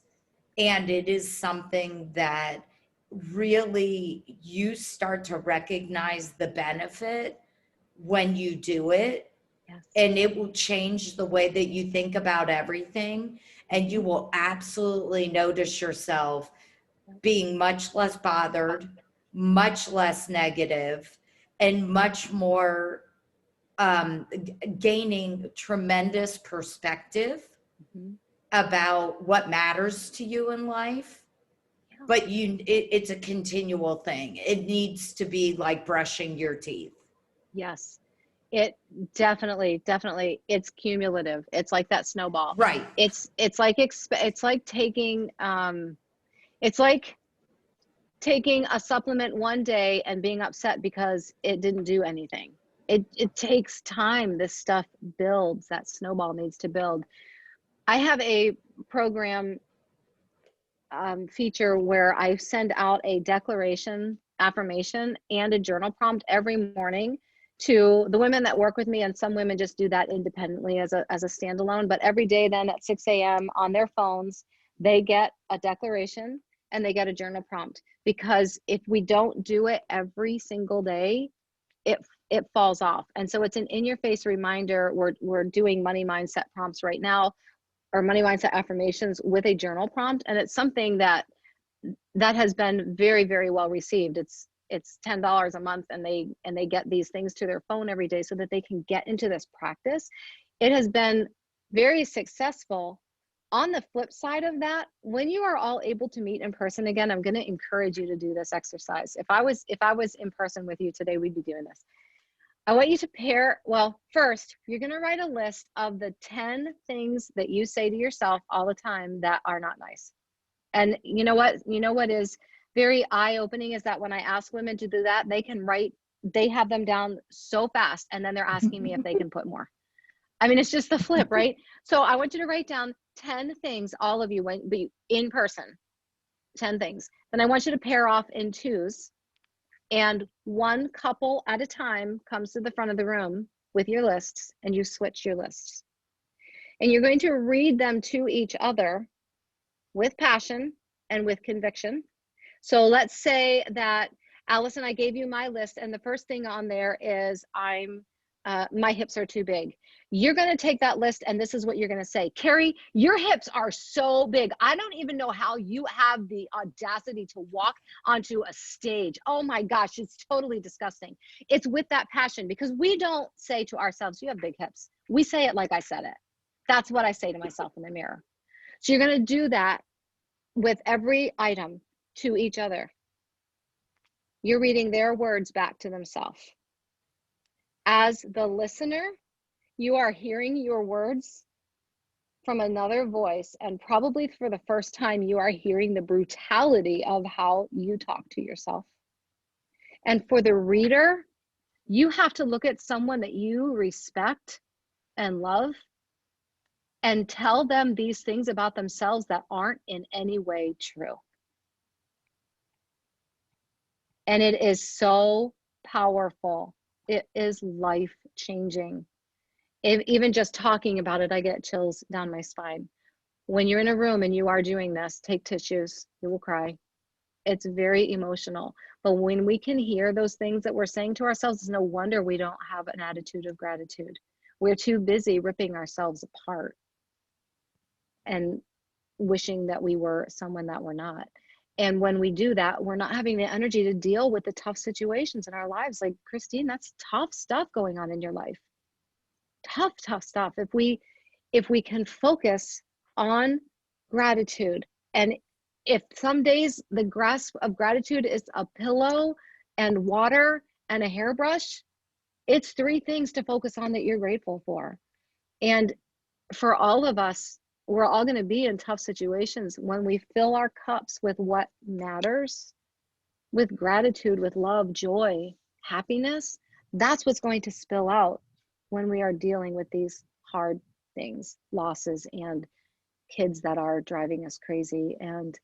and it is something that really you start to recognize the benefit when you do it. Yes. And it will change the way that you think about everything. And you will absolutely notice yourself being much less bothered, much less negative, and much more gaining tremendous perspective about what matters to you in life. But it's a continual thing. It needs to be like brushing your teeth. Yes. It definitely, it's cumulative. It's like that snowball. Right. It's like taking a supplement one day and being upset because it didn't do anything. It takes time. This stuff builds. That snowball needs to build. I have a program feature where I send out a declaration, affirmation, and a journal prompt every morning to the women that work with me, and some women just do that independently as a standalone. But every day then at 6 a.m. on their phones, they get a declaration and they get a journal prompt. Because if we don't do it every single day, it falls off. And so it's an in-your-face reminder. We're doing money mindset prompts right now, or money mindset affirmations with a journal prompt, and it's something that has been very, very well received. It's $10 a month, and they get these things to their phone every day so that they can get into this practice. It has been very successful. On the flip side of that, when you are all able to meet in person again, I'm going to encourage you to do this exercise. If I was in person with you today, we'd be doing this. I want you to pair, well, first, you're going to write a list of the 10 things that you say to yourself all the time that are not nice. And you know what is very eye-opening is that when I ask women to do that, they have them down so fast, and then they're asking me if they can put more. I mean, it's just the flip, right? So I want you to write down 10 things, all of you, when be in person, 10 things. Then I want you to pair off in twos, and one couple at a time comes to the front of the room with your lists, and you switch your lists. And you're going to read them to each other with passion and with conviction. So let's say that, Allison, I gave you my list, and the first thing on there is my hips are too big. You're going to take that list, and this is what you're going to say. Carrie, your hips are so big. I don't even know how you have the audacity to walk onto a stage. Oh my gosh, it's totally disgusting. It's with that passion, because we don't say to ourselves, you have big hips. We say it like I said it. That's what I say to myself in the mirror. So you're going to do that with every item to each other. You're reading their words back to themselves. As the listener, you are hearing your words from another voice, and probably for the first time, you are hearing the brutality of how you talk to yourself. And for the reader, you have to look at someone that you respect and love and tell them these things about themselves that aren't in any way true. And it is so powerful. It is life-changing. Even just talking about it, I get chills down my spine. When you're in a room and you are doing this, take tissues, you will cry. It's very emotional. But when we can hear those things that we're saying to ourselves, it's no wonder we don't have an attitude of gratitude. We're too busy ripping ourselves apart and wishing that we were someone that we're not. And when we do that, we're not having the energy to deal with the tough situations in our lives. Like, Christine, that's tough stuff going on in your life. Tough stuff. If we can focus on gratitude, and if some days the grasp of gratitude is a pillow and water and a hairbrush, it's 3 things to focus on that you're grateful for. And for all of us, we're all going to be in tough situations. When we fill our cups with what matters, with gratitude, with love, joy, happiness, that's what's going to spill out when we are dealing with these hard things, losses, and kids that are driving us crazy, and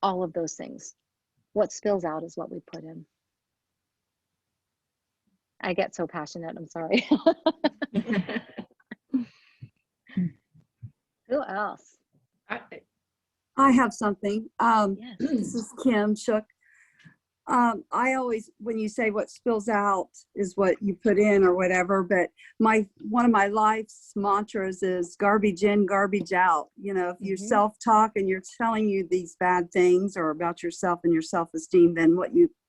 all of those things. What spills out is what we put in. I get so passionate, I'm sorry. Who else? I have something. Yes. This is Kim Shook. I always, when you say what spills out is what you put in or whatever, but one of my life's mantras is garbage in, garbage out. You know, if you self-talk and you're telling you these bad things or about yourself and your self-esteem, then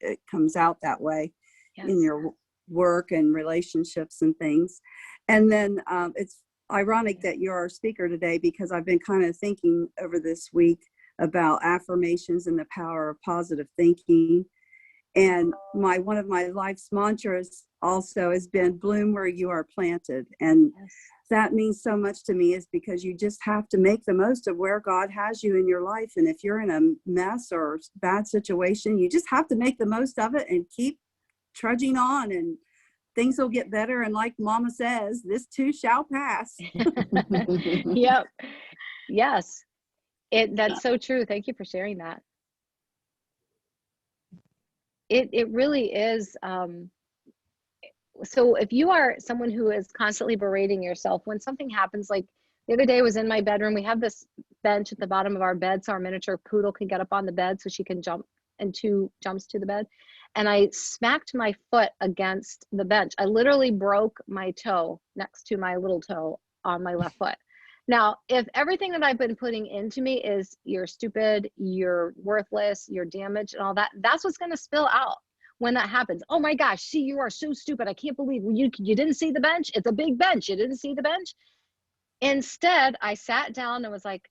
it comes out that way in your work and relationships and things. And then it's ironic that you're our speaker today, because I've been kind of thinking over this week about affirmations and the power of positive thinking. And one of my life's mantras also has been bloom where you are planted. And that means so much to me, is because you just have to make the most of where God has you in your life. And if you're in a mess or bad situation, you just have to make the most of it and keep trudging on, and things will get better. And like Mama says, this too shall pass. Yep. Yes. That's so true. Thank you for sharing that. It really is. So if you are someone who is constantly berating yourself, when something happens, like the other day I was in my bedroom, we have this bench at the bottom of our bed so our miniature poodle can get up on the bed so she can jump, and 2 jumps to the bed. and I smacked my foot against the bench. I literally broke my toe next to my little toe on my left foot. Now, if everything that I've been putting into me is you're stupid, you're worthless, you're damaged and all that, that's what's going to spill out when that happens. Oh my gosh, see, you are so stupid. I can't believe you didn't see the bench. It's a big bench. You didn't see the bench. Instead, I sat down and was like,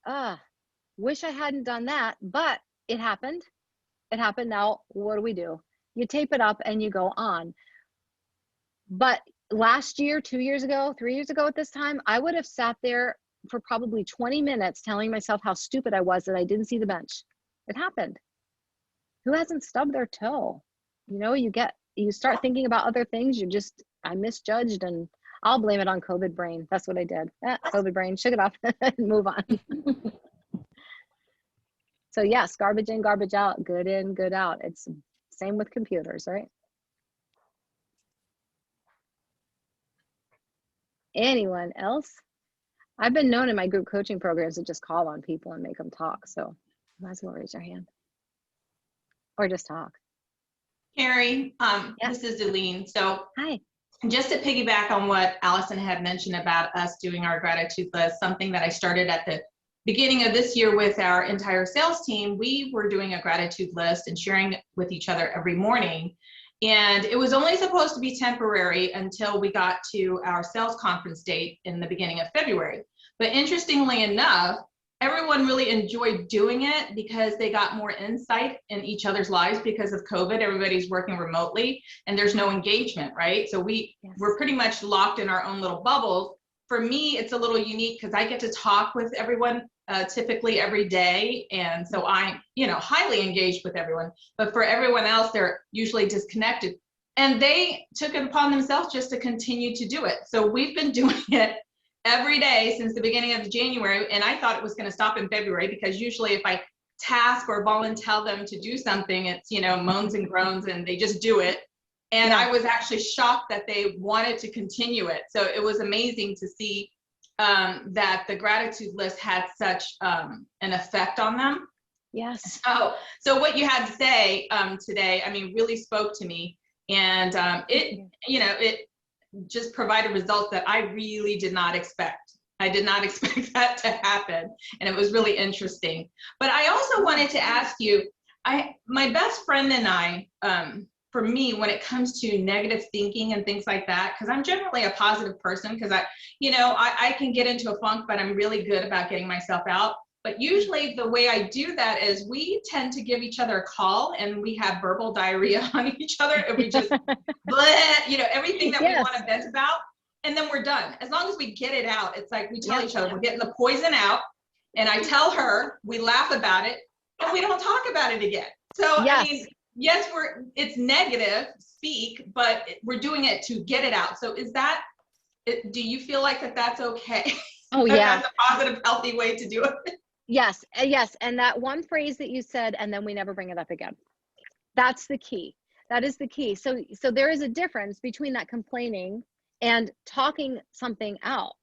wish I hadn't done that, but it happened. It happened. Now, what do? You tape it up and you go on. But last year, 2 years ago, 3 years ago at this time, I would have sat there for probably 20 minutes telling myself how stupid I was that I didn't see the bench. It happened. Who hasn't stubbed their toe? You know, you start thinking about other things. I misjudged, and I'll blame it on COVID brain. That's what I did. COVID brain, shake it off and move on. So yes, garbage in, garbage out, good in, good out. It's same with computers, right? Anyone else? I've been known in my group coaching programs to just call on people and make them talk. So might as well raise your hand or just talk. Carrie, Yes. this is Delene. So Hi. just to piggyback on what Allison had mentioned about us doing our gratitude list, something that I started at the beginning of this year with our entire sales team, we were doing a gratitude list and sharing it with each other every morning. And it was only supposed to be temporary until we got to our sales conference date in the beginning of February. But interestingly enough, everyone really enjoyed doing it because they got more insight in each other's lives because of COVID. Everybody's working remotely and there's no engagement, right? So we're pretty much locked in our own little bubbles. For me, it's a little unique because I get to talk with everyone typically every day. And so I'm, highly engaged with everyone, but for everyone else, they're usually disconnected. And they took it upon themselves just to continue to do it. So we've been doing it every day since the beginning of January. And I thought it was going to stop in February because usually if I task or volunteer them to do something, it's, moans and groans and they just do it. And I was actually shocked that they wanted to continue it. So it was amazing to see that the gratitude list had such an effect on them. Yes. So what you had to say today, really spoke to me. And it just provided results that I really did not expect. I did not expect that to happen. And it was really interesting. But I also wanted to ask you, my best friend and I, for me, when it comes to negative thinking and things like that, because I'm generally a positive person, because I can get into a funk, but I'm really good about getting myself out. But usually the way I do that is we tend to give each other a call and we have verbal diarrhea on each other and we just, everything that we want to vent about, and then we're done. As long as we get it out, it's like we tell each other we're getting the poison out, and I tell her, we laugh about it, and we don't talk about it again. So yes, it's negative speak, but we're doing it to get it out. So do you feel like that's okay? Oh yeah. That's a positive, healthy way to do it. Yes. And that one phrase that you said, and then we never bring it up again. That's the key. That is the key. So there is a difference between that complaining and talking something out.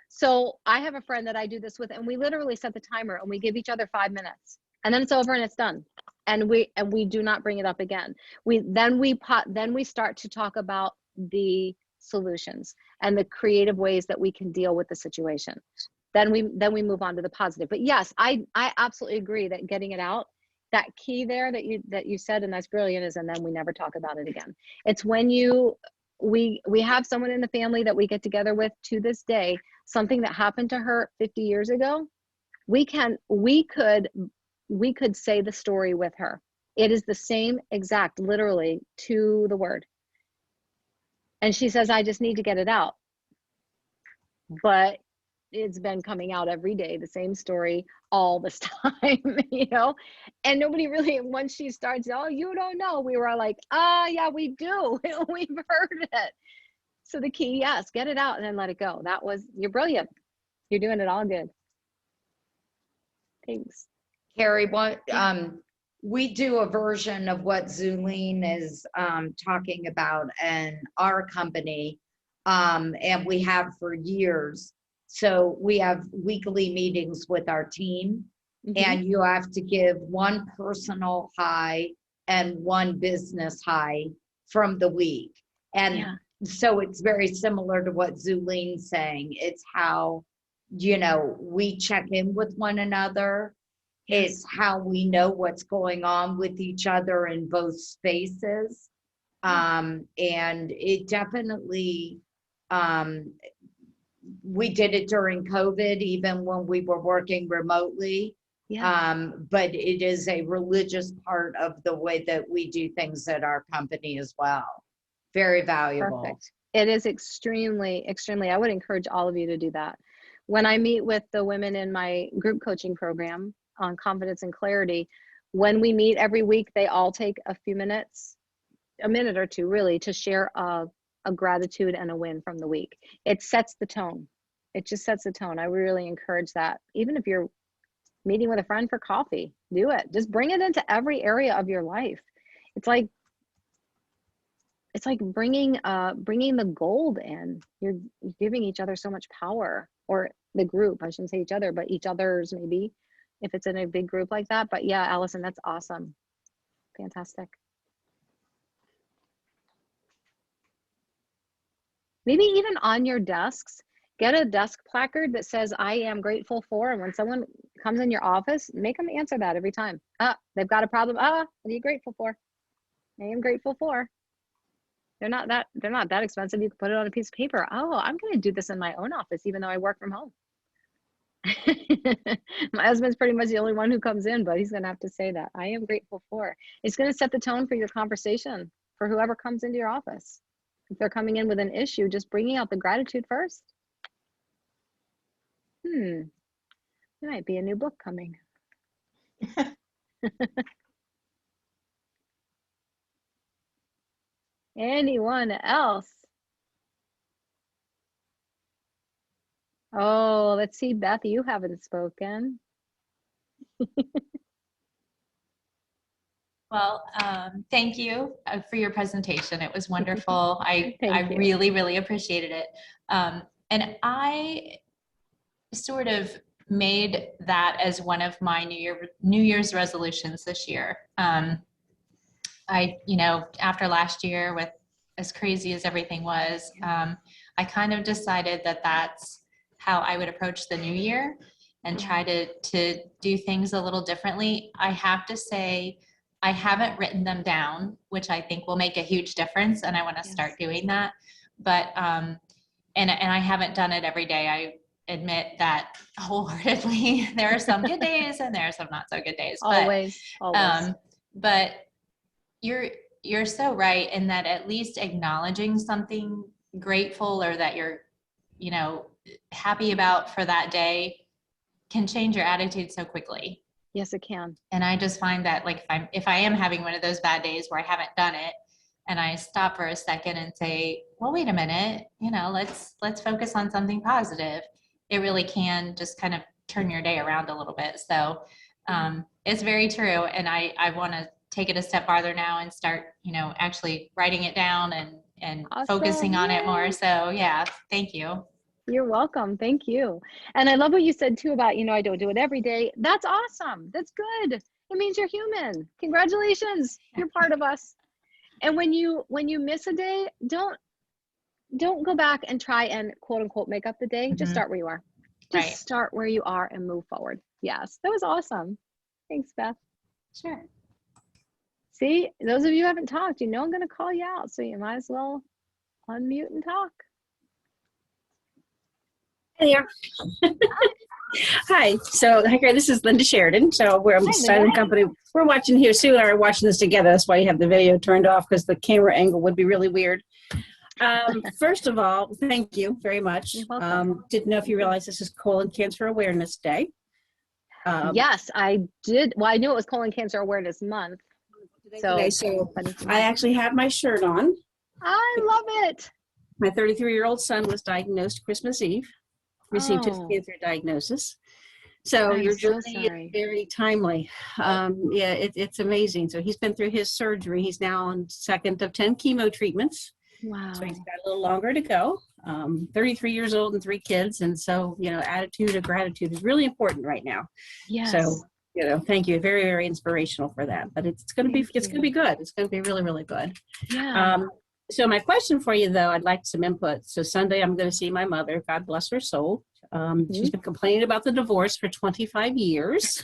So I have a friend that I do this with, and we literally set the timer and we give each other 5 minutes and then it's over and it's done. And we do not bring it up again. Then we start to talk about the solutions and the creative ways that we can deal with the situation. Then we move on to the positive. But yes, I absolutely agree that getting it out, that key there that you said, and that's brilliant, is and then we never talk about it again. It's when we have someone in the family that we get together with to this day, something that happened to her 50 years ago, we could say the story with her. It is the same exact, literally to the word. And she says, I just need to get it out. But it's been coming out every day, the same story all this time, and nobody really, once she starts, oh, you don't know, we were like, yeah, we do. We've heard it. So the key, yes, get it out and then let it go. You're brilliant. You're doing it all good. Thanks. Carrie, we do a version of what Zulene is talking about in our company, and we have for years. So we have weekly meetings with our team, and you have to give one personal hi and one business high from the week. And Yeah. so it's very similar to what Zulene's saying. It's how, you know, we check in with one another. It's how we know what's going on with each other in both spaces. And it definitely, we did it during COVID, even when we were working remotely. Yeah. But it is a religious part of the way that we do things at our company as well. Very valuable. Perfect. It is extremely, extremely, I would encourage all of you to do that. When I meet with the women in my group coaching program on confidence and clarity, when we meet every week, they all take a few minutes, a minute or two really, to share a gratitude and a win from the week. It sets the tone. It just sets the tone. I really encourage that. Even if you're meeting with a friend for coffee, do it. Just bring it into every area of your life. It's like bringing the gold in. You're giving each other so much power, or the group, I shouldn't say each other, but each other's, maybe, if it's in a big group like that. But yeah, Allison, that's awesome. Fantastic. Maybe even on your desks, get a desk placard that says, I am grateful for, and when someone comes in your office, make them answer that every time. They've got a problem. What are you grateful for? I am grateful for. They're not that expensive. You can put it on a piece of paper. Oh, I'm going to do this in my own office, even though I work from home. My husband's pretty much the only one who comes in, but he's going to have to say that. I am grateful for. It's going to set the tone for your conversation for whoever comes into your office. If they're coming in with an issue, just bringing out the gratitude first. There might be a new book coming. Anyone else? Oh, let's see, Beth, you haven't spoken. Well, thank you for your presentation. It was wonderful. I Thank you. really, really appreciated it. And I sort of made that as one of my New Year's resolutions this year. After last year, with as crazy as everything was, I kind of decided that that's how I would approach the new year and try to do things a little differently. I have to say, I haven't written them down, which I think will make a huge difference, and I want to start doing that. But and I haven't done it every day. I admit that wholeheartedly. There are some good days and there are some not so good days. Always. But you're so right in that at least acknowledging something grateful or that you're, happy about for that day can change your attitude so quickly. Yes, it can. And I just find that, like, if I am having one of those bad days where I haven't done it, and I stop for a second and say, well, wait a minute, let's focus on something positive, it really can just kind of turn your day around a little bit. So it's very true. And I want to take it a step farther now and start, actually writing it down and Awesome. focusing on it more. So yeah, thank you. You're welcome. Thank you. And I love what you said too about, I don't do it every day. That's awesome. That's good. It means you're human. Congratulations. You're part of us. And when you miss a day, don't go back and try and quote unquote make up the day. Just start where you are. Just start where you are and move forward. Yes, that was awesome. Thanks, Beth. Sure. See, those of you who haven't talked, I'm going to call you out, so you might as well unmute and talk. Hey there. Hi. So, hi, this is Linda Sheridan. So, we're a silent company. We're watching here. Sue and I are watching this together. That's why you have the video turned off, because the camera angle would be really weird. First of all, thank you very much. Didn't know if you realize this is Colon Cancer Awareness Day. Yes, I did. Well, I knew it was Colon Cancer Awareness Month. So I actually have my shirt on. I love it. My 33-year-old son was diagnosed Christmas Eve, received his cancer diagnosis. So your journey is very timely. It's amazing. So he's been through his surgery. He's now on second of 10 chemo treatments. Wow. So he's got a little longer to go. 33 years old and 3 kids. And so, attitude of gratitude is really important right now. Yes. So You know, thank you. Very, very inspirational for that. But it's going to be, it's going to be good. It's going to be really, really good. Yeah. So my question for you, though, I'd like some input. So Sunday, I'm going to see my mother. God bless her soul. She's been complaining about the divorce for 25 years.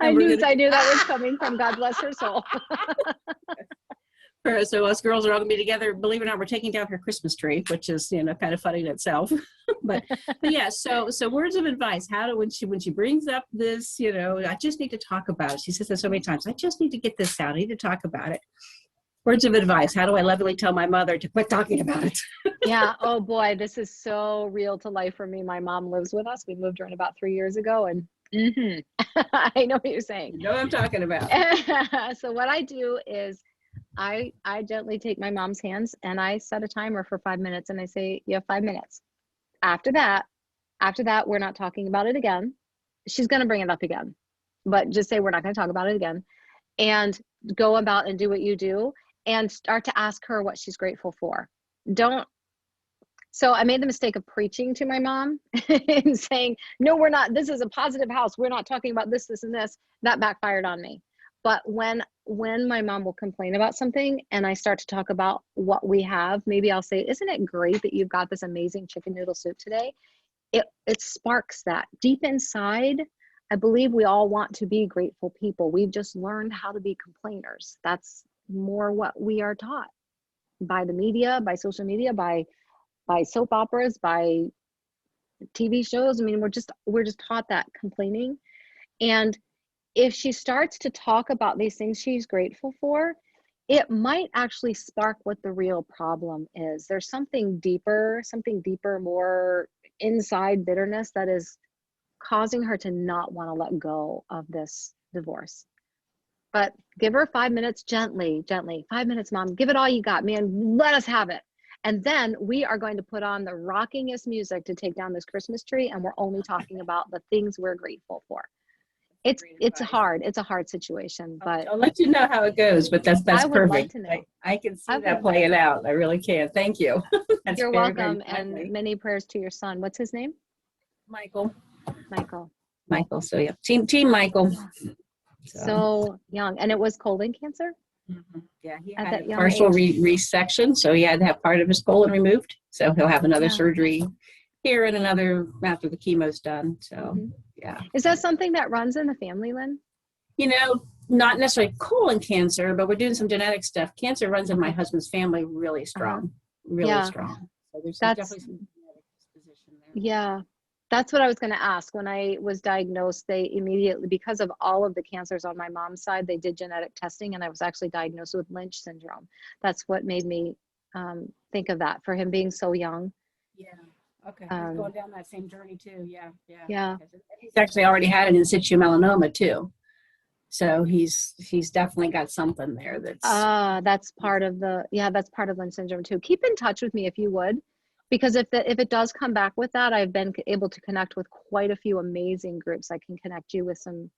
I knew that was coming from God bless her soul. So us girls are all gonna be together. Believe it or not, we're taking down her Christmas tree, which is, you know, kind of funny in itself. but yeah, so words of advice. How to when she brings up this, you know, I just need to talk about it. She says that so many times. I just need to get this out. I need to talk about it. Words of advice. How do I lovingly tell my mother to quit talking about it? Yeah. Oh boy, this is so real to life for me. My mom lives with us. We moved her in about 3 years ago, and I know what you're saying. You know what I'm talking about. So what I do is I gently take my mom's hands and I set a timer for 5 minutes and I say, you have 5 minutes. After that, we're not talking about it again. She's going to bring it up again, but just say, we're not going to talk about it again, and go about and do what you do and start to ask her what she's grateful for. So I made the mistake of preaching to my mom and saying, no, we're not, this is a positive house. We're not talking about this, this, and this. That backfired on me. But when my mom will complain about something and I start to talk about what we have, maybe I'll say, isn't it great that you've got this amazing chicken noodle soup today? It sparks that. Deep inside, I believe we all want to be grateful people. We've just learned how to be complainers. That's more what we are taught by the media, by social media, by soap operas, by TV shows. I mean, we're just taught that complaining. And if she starts to talk about these things she's grateful for, it might actually spark what the real problem is. There's something deeper, more inside bitterness that is causing her to not want to let go of this divorce. But give her 5 minutes, gently. 5 minutes, Mom. Give it all you got, man. Let us have it. And then we are going to put on the rockingest music to take down this Christmas tree, and we're only talking about the things we're grateful for. It's hard. It's a hard situation, but I'll let you know how it goes. But that's I would perfect. like to know. I can see that playing out. I really can. Thank you. That's You're very, welcome, very and many prayers to your son. What's his name? Michael. So yeah, team Michael. So young, and it was colon cancer. Yeah, he At had that a young partial age. resection, so he had to have part of his colon removed. So he'll have another surgery here and another after the chemo's done. So yeah. Is that something that runs in the family, Lynn? You know, not necessarily colon cancer, but we're doing some genetic stuff. Cancer runs in my husband's family really strong, really strong. So there's definitely some genetic disposition there. Yeah. That's what I was going to ask. When I was diagnosed, they immediately, because of all of the cancers on my mom's side, they did genetic testing, and I was actually diagnosed with Lynch syndrome. That's what made me think of that, for him being so young. Yeah. Okay. He's going down that same journey too. Yeah. Yeah. He's actually already had an in situ melanoma too. So he's definitely got something there that's part of Lynch syndrome too. Keep in touch with me if you would. Because if it does come back with that, I've been able to connect with quite a few amazing groups. I can connect you with some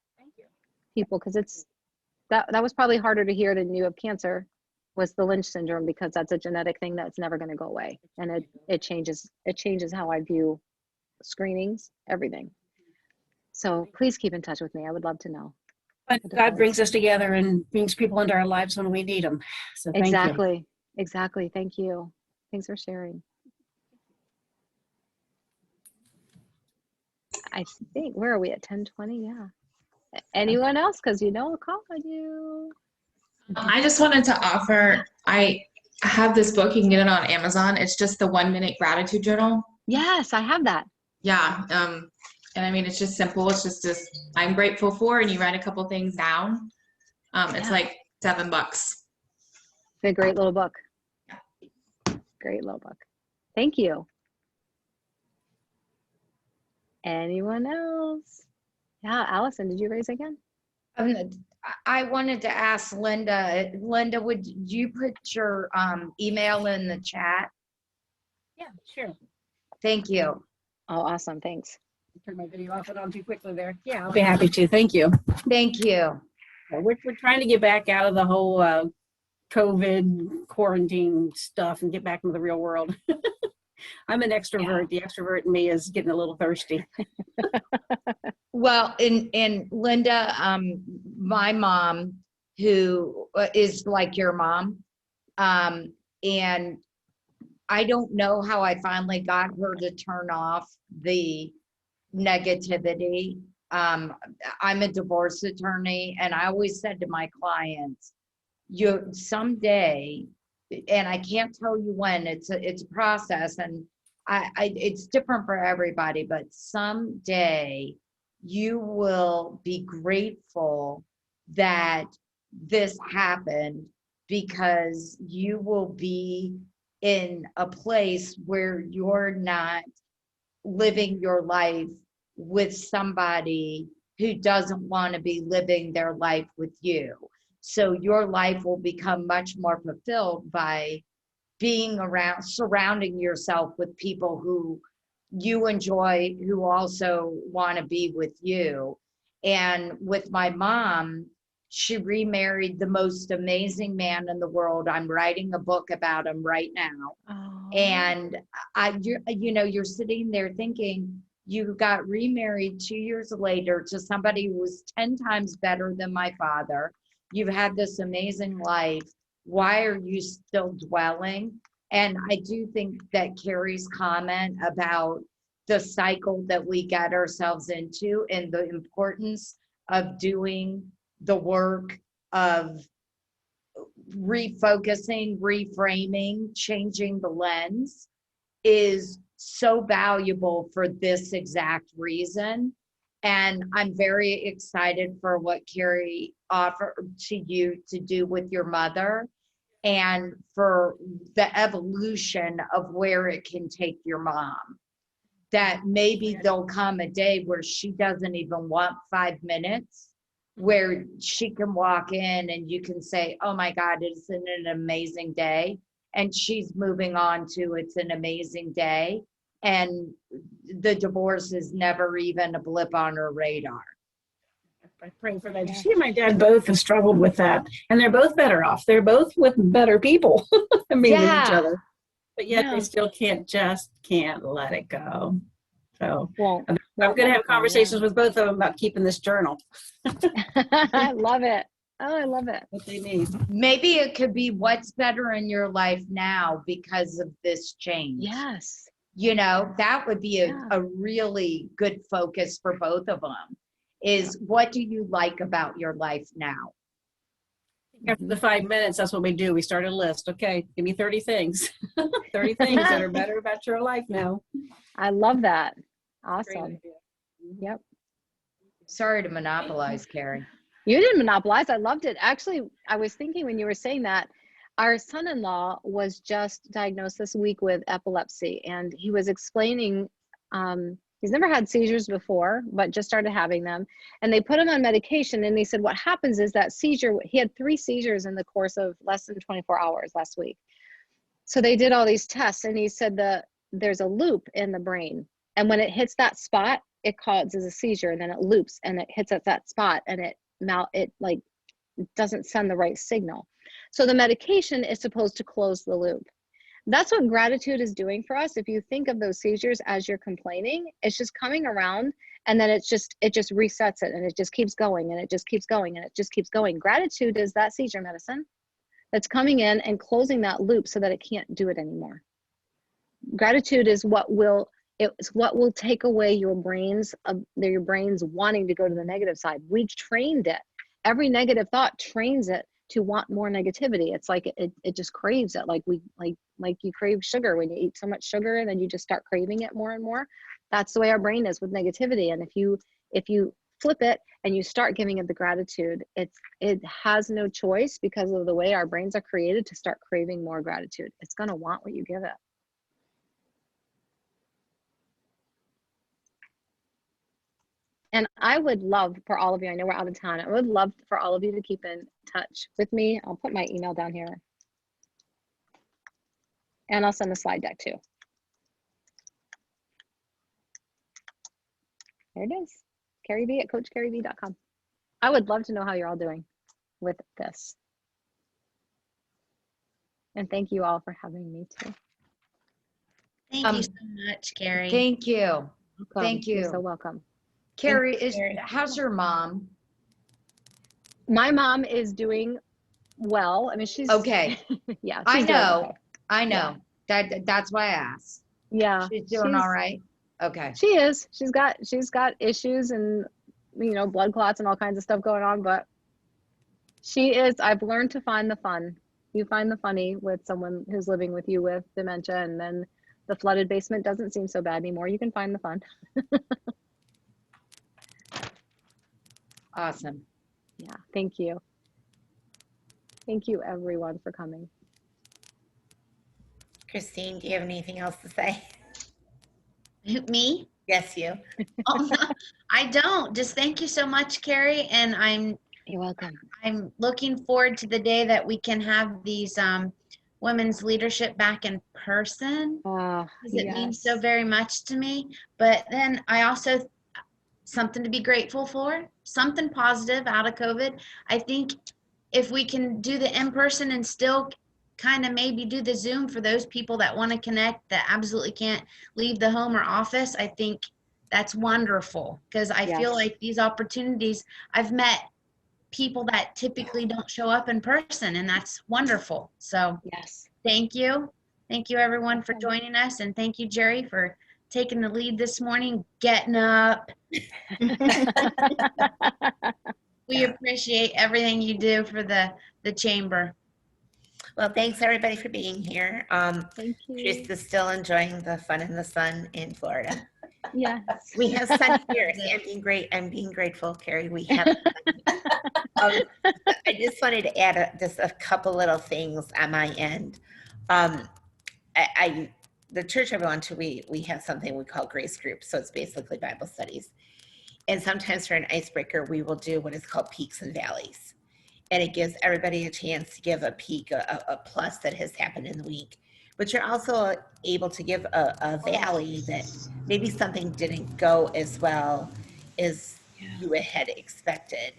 people, because that was probably harder to hear than you have cancer, was the Lynch syndrome, because that's a genetic thing that's never going to go away, and it changes how I view screenings, everything. So please keep in touch with me. I would love to know. But God brings us together and brings people into our lives when we need them. So thank you. Exactly. Thank you. Thanks for sharing. I think, where are we at? 10:20? Yeah. Anyone else? Because I'll call on you. I just wanted to offer, I have this book. You can get it on Amazon. It's just the 1 minute gratitude journal. Yes, I have that. Yeah. And I mean, it's just simple. It's just this, I'm grateful for, and you write a couple things down. It's like $7. It's a great little book. Great little book. Thank you. Anyone else? Yeah, Allison, did you raise again? I wanted to ask Linda. Linda, would you put your email in the chat? Yeah, sure. Thank you. Oh, awesome. Thanks. Turn my video off and on too quickly there. Yeah, I'll be happy to. Thank you. Thank you. We're trying to get back out of the whole COVID quarantine stuff and get back into the real world. I'm an extrovert. The extrovert in me is getting a little thirsty. Well, and Linda, my mom, who is like your mom, and I don't know how I finally got her to turn off the negativity. I'm a divorce attorney, and I always said to my clients, you someday, and I can't tell you when, it's a process, and it's different for everybody, but someday you will be grateful that this happened, because you will be in a place where you're not living your life with somebody who doesn't want to be living their life with you. So your life will become much more fulfilled by being around, surrounding yourself with people who you enjoy, who also want to be with you. And with my mom, she remarried the most amazing man in the world. I'm writing a book about him right now. Oh. And you're sitting there thinking, you got remarried 2 years later to somebody who was 10 times better than my father. You've had this amazing life. Why are you still dwelling? And I do think that Carrie's comment about the cycle that we get ourselves into, and the importance of doing the work of refocusing, reframing, changing the lens, is so valuable for this exact reason. And I'm very excited for what Carrie offered to you to do with your mother, and for the evolution of where it can take your mom. That maybe there'll come a day where she doesn't even want 5 minutes, where she can walk in and you can say, oh my God, isn't it an amazing day? And she's moving on to, it's an amazing day. And the divorce is never even a blip on her radar. I pray for that. Yeah. She and my dad both have struggled with that, and they're both better off. They're both with better people, than each Yeah. other, but yet Yeah. they still can't let it go. So Won't I'm let going to it have go, conversations with both of them about keeping this journal. I love it. Oh, I love it. What they need. Maybe it could be what's better in your life now because of this change. Yes. That would be Yeah. a really good focus for both of them, is what do you like about your life now? After the 5 minutes, that's what we do. We start a list. Okay, give me 30 things. 30 things that are better about your life now. I love that. Great Awesome. idea. Yep. Sorry to monopolize, Carrie. You didn't monopolize. I loved it. Actually, I was thinking when you were saying that, our son-in-law was just diagnosed this week with epilepsy, and he was explaining, he's never had seizures before, but just started having them. And they put him on medication, and they said what happens is that seizure, he had 3 seizures in the course of less than 24 hours last week. So they did all these tests, and he said there's a loop in the brain, and when it hits that spot, it causes a seizure, and then it loops and it hits at that spot, and it doesn't send the right signal. So the medication is supposed to close the loop. That's what gratitude is doing for us. If you think of those seizures as you're complaining, it's just coming around, and then it just resets it, and it just keeps going, and it just keeps going, and it just keeps going. Gratitude is that seizure medicine that's coming in and closing that loop so that it can't do it anymore. Gratitude is what will take away your brains wanting to go to the negative side. We trained it. Every negative thought trains it to want more negativity. It's like it just craves it. Like you crave sugar when you eat so much sugar, and then you just start craving it more and more. That's the way our brain is with negativity. And if you flip it and you start giving it the gratitude, it has no choice, because of the way our brains are created, to start craving more gratitude. It's going to want what you give it. And I would love for all of you, I know we're out of time, I would love for all of you to keep in touch with me. I'll put my email down here. And I'll send the slide deck too. There it is. CarrieVee at CoachCarrieVee.com. I would love to know how you're all doing with this. And thank you all for having me too. Thank you so much, Carrie. Thank you. Welcome. Thank you. You're so welcome. Carrie, Carrie. how's your mom? My mom is doing well. I mean, she's Okay. yeah, I she's doing know. okay. I know. That's why I asked. Yeah, She's doing all right. Okay. she is. She's got issues and blood clots and all kinds of stuff going on, but she is. I've learned to find the fun. You find the funny with someone who's living with you with dementia, and then the flooded basement doesn't seem so bad anymore. You can find the fun. Awesome. Yeah, thank you. Thank you everyone for coming. Christine, do you have anything else to say? Me? Yes, you. Oh, no, I don't. Just thank you so much, Carrie. And You're welcome. I'm looking forward to the day that we can have these women's leadership back in person, because it means so very much to me. But then I also, something to be grateful for, something positive out of COVID. I think if we can do the in-person and still kind of maybe do the Zoom for those people that want to connect, that absolutely can't leave the home or office, I think that's wonderful, because I feel like these opportunities, I've met people that typically don't show up in person, and that's wonderful. So Yes. thank you. Thank you everyone for joining us, and thank you, Jerry, for taking the lead this morning, getting up. We appreciate everything you do for the chamber. Well, thanks everybody for being here. Thank you. Trista's still enjoying the fun in the sun in Florida. Yes. We have sun here. See, I'm being grateful, Carrie. We have. I just wanted to add just a couple little things on my end. The church I belong to, we have something we call grace groups. So it's basically Bible studies. And sometimes for an icebreaker, we will do what is called peaks and valleys. And it gives everybody a chance to give a peak, a plus that has happened in the week. But you're also able to give a valley that maybe something didn't go as well as you had expected.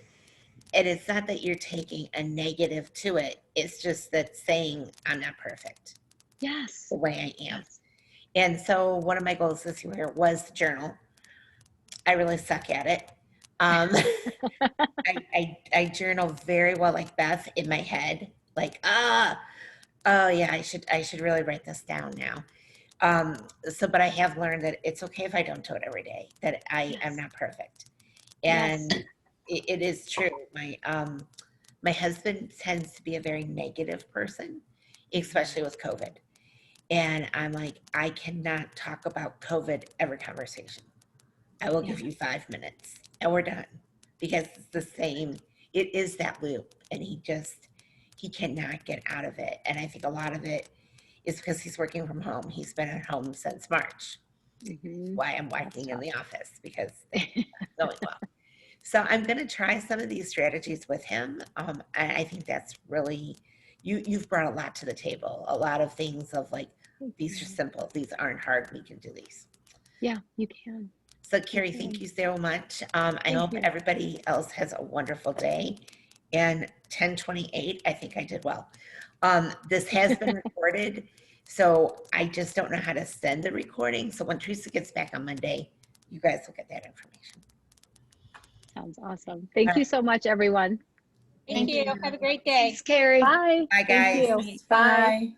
And it's not that you're taking a negative to it. It's just that saying, I'm not perfect. Yes. The way I am. And so one of my goals this year was to journal. I really suck at it. I journal very well, like Beth, in my head, like, oh yeah, I should really write this down now. But I have learned that it's okay if I don't do it every day, that I am not perfect. And it is true. My husband tends to be a very negative person, especially with COVID. And I'm like, I cannot talk about COVID every conversation. I will give you 5 minutes and we're done, because it's the same. It is that loop, and he cannot get out of it. And I think a lot of it is because he's working from home. He's been at home since March. Why I'm working in the office, because it's not going well. So I'm going to try some of these strategies with him. I think that's really, you've brought a lot to the table. A lot of things of like, these are simple. These aren't hard. We can do these. Yeah, you can. So Carrie, thank you so much. I hope everybody else has a wonderful day. And 10:28, I think I did well. This has been recorded, so I just don't know how to send the recording. So when Teresa gets back on Monday, you guys will get that information. Sounds awesome. Thank you so much, everyone. Thank you. Have a great day. Thanks, Carrie. Bye. Bye, guys. Thank you. Bye.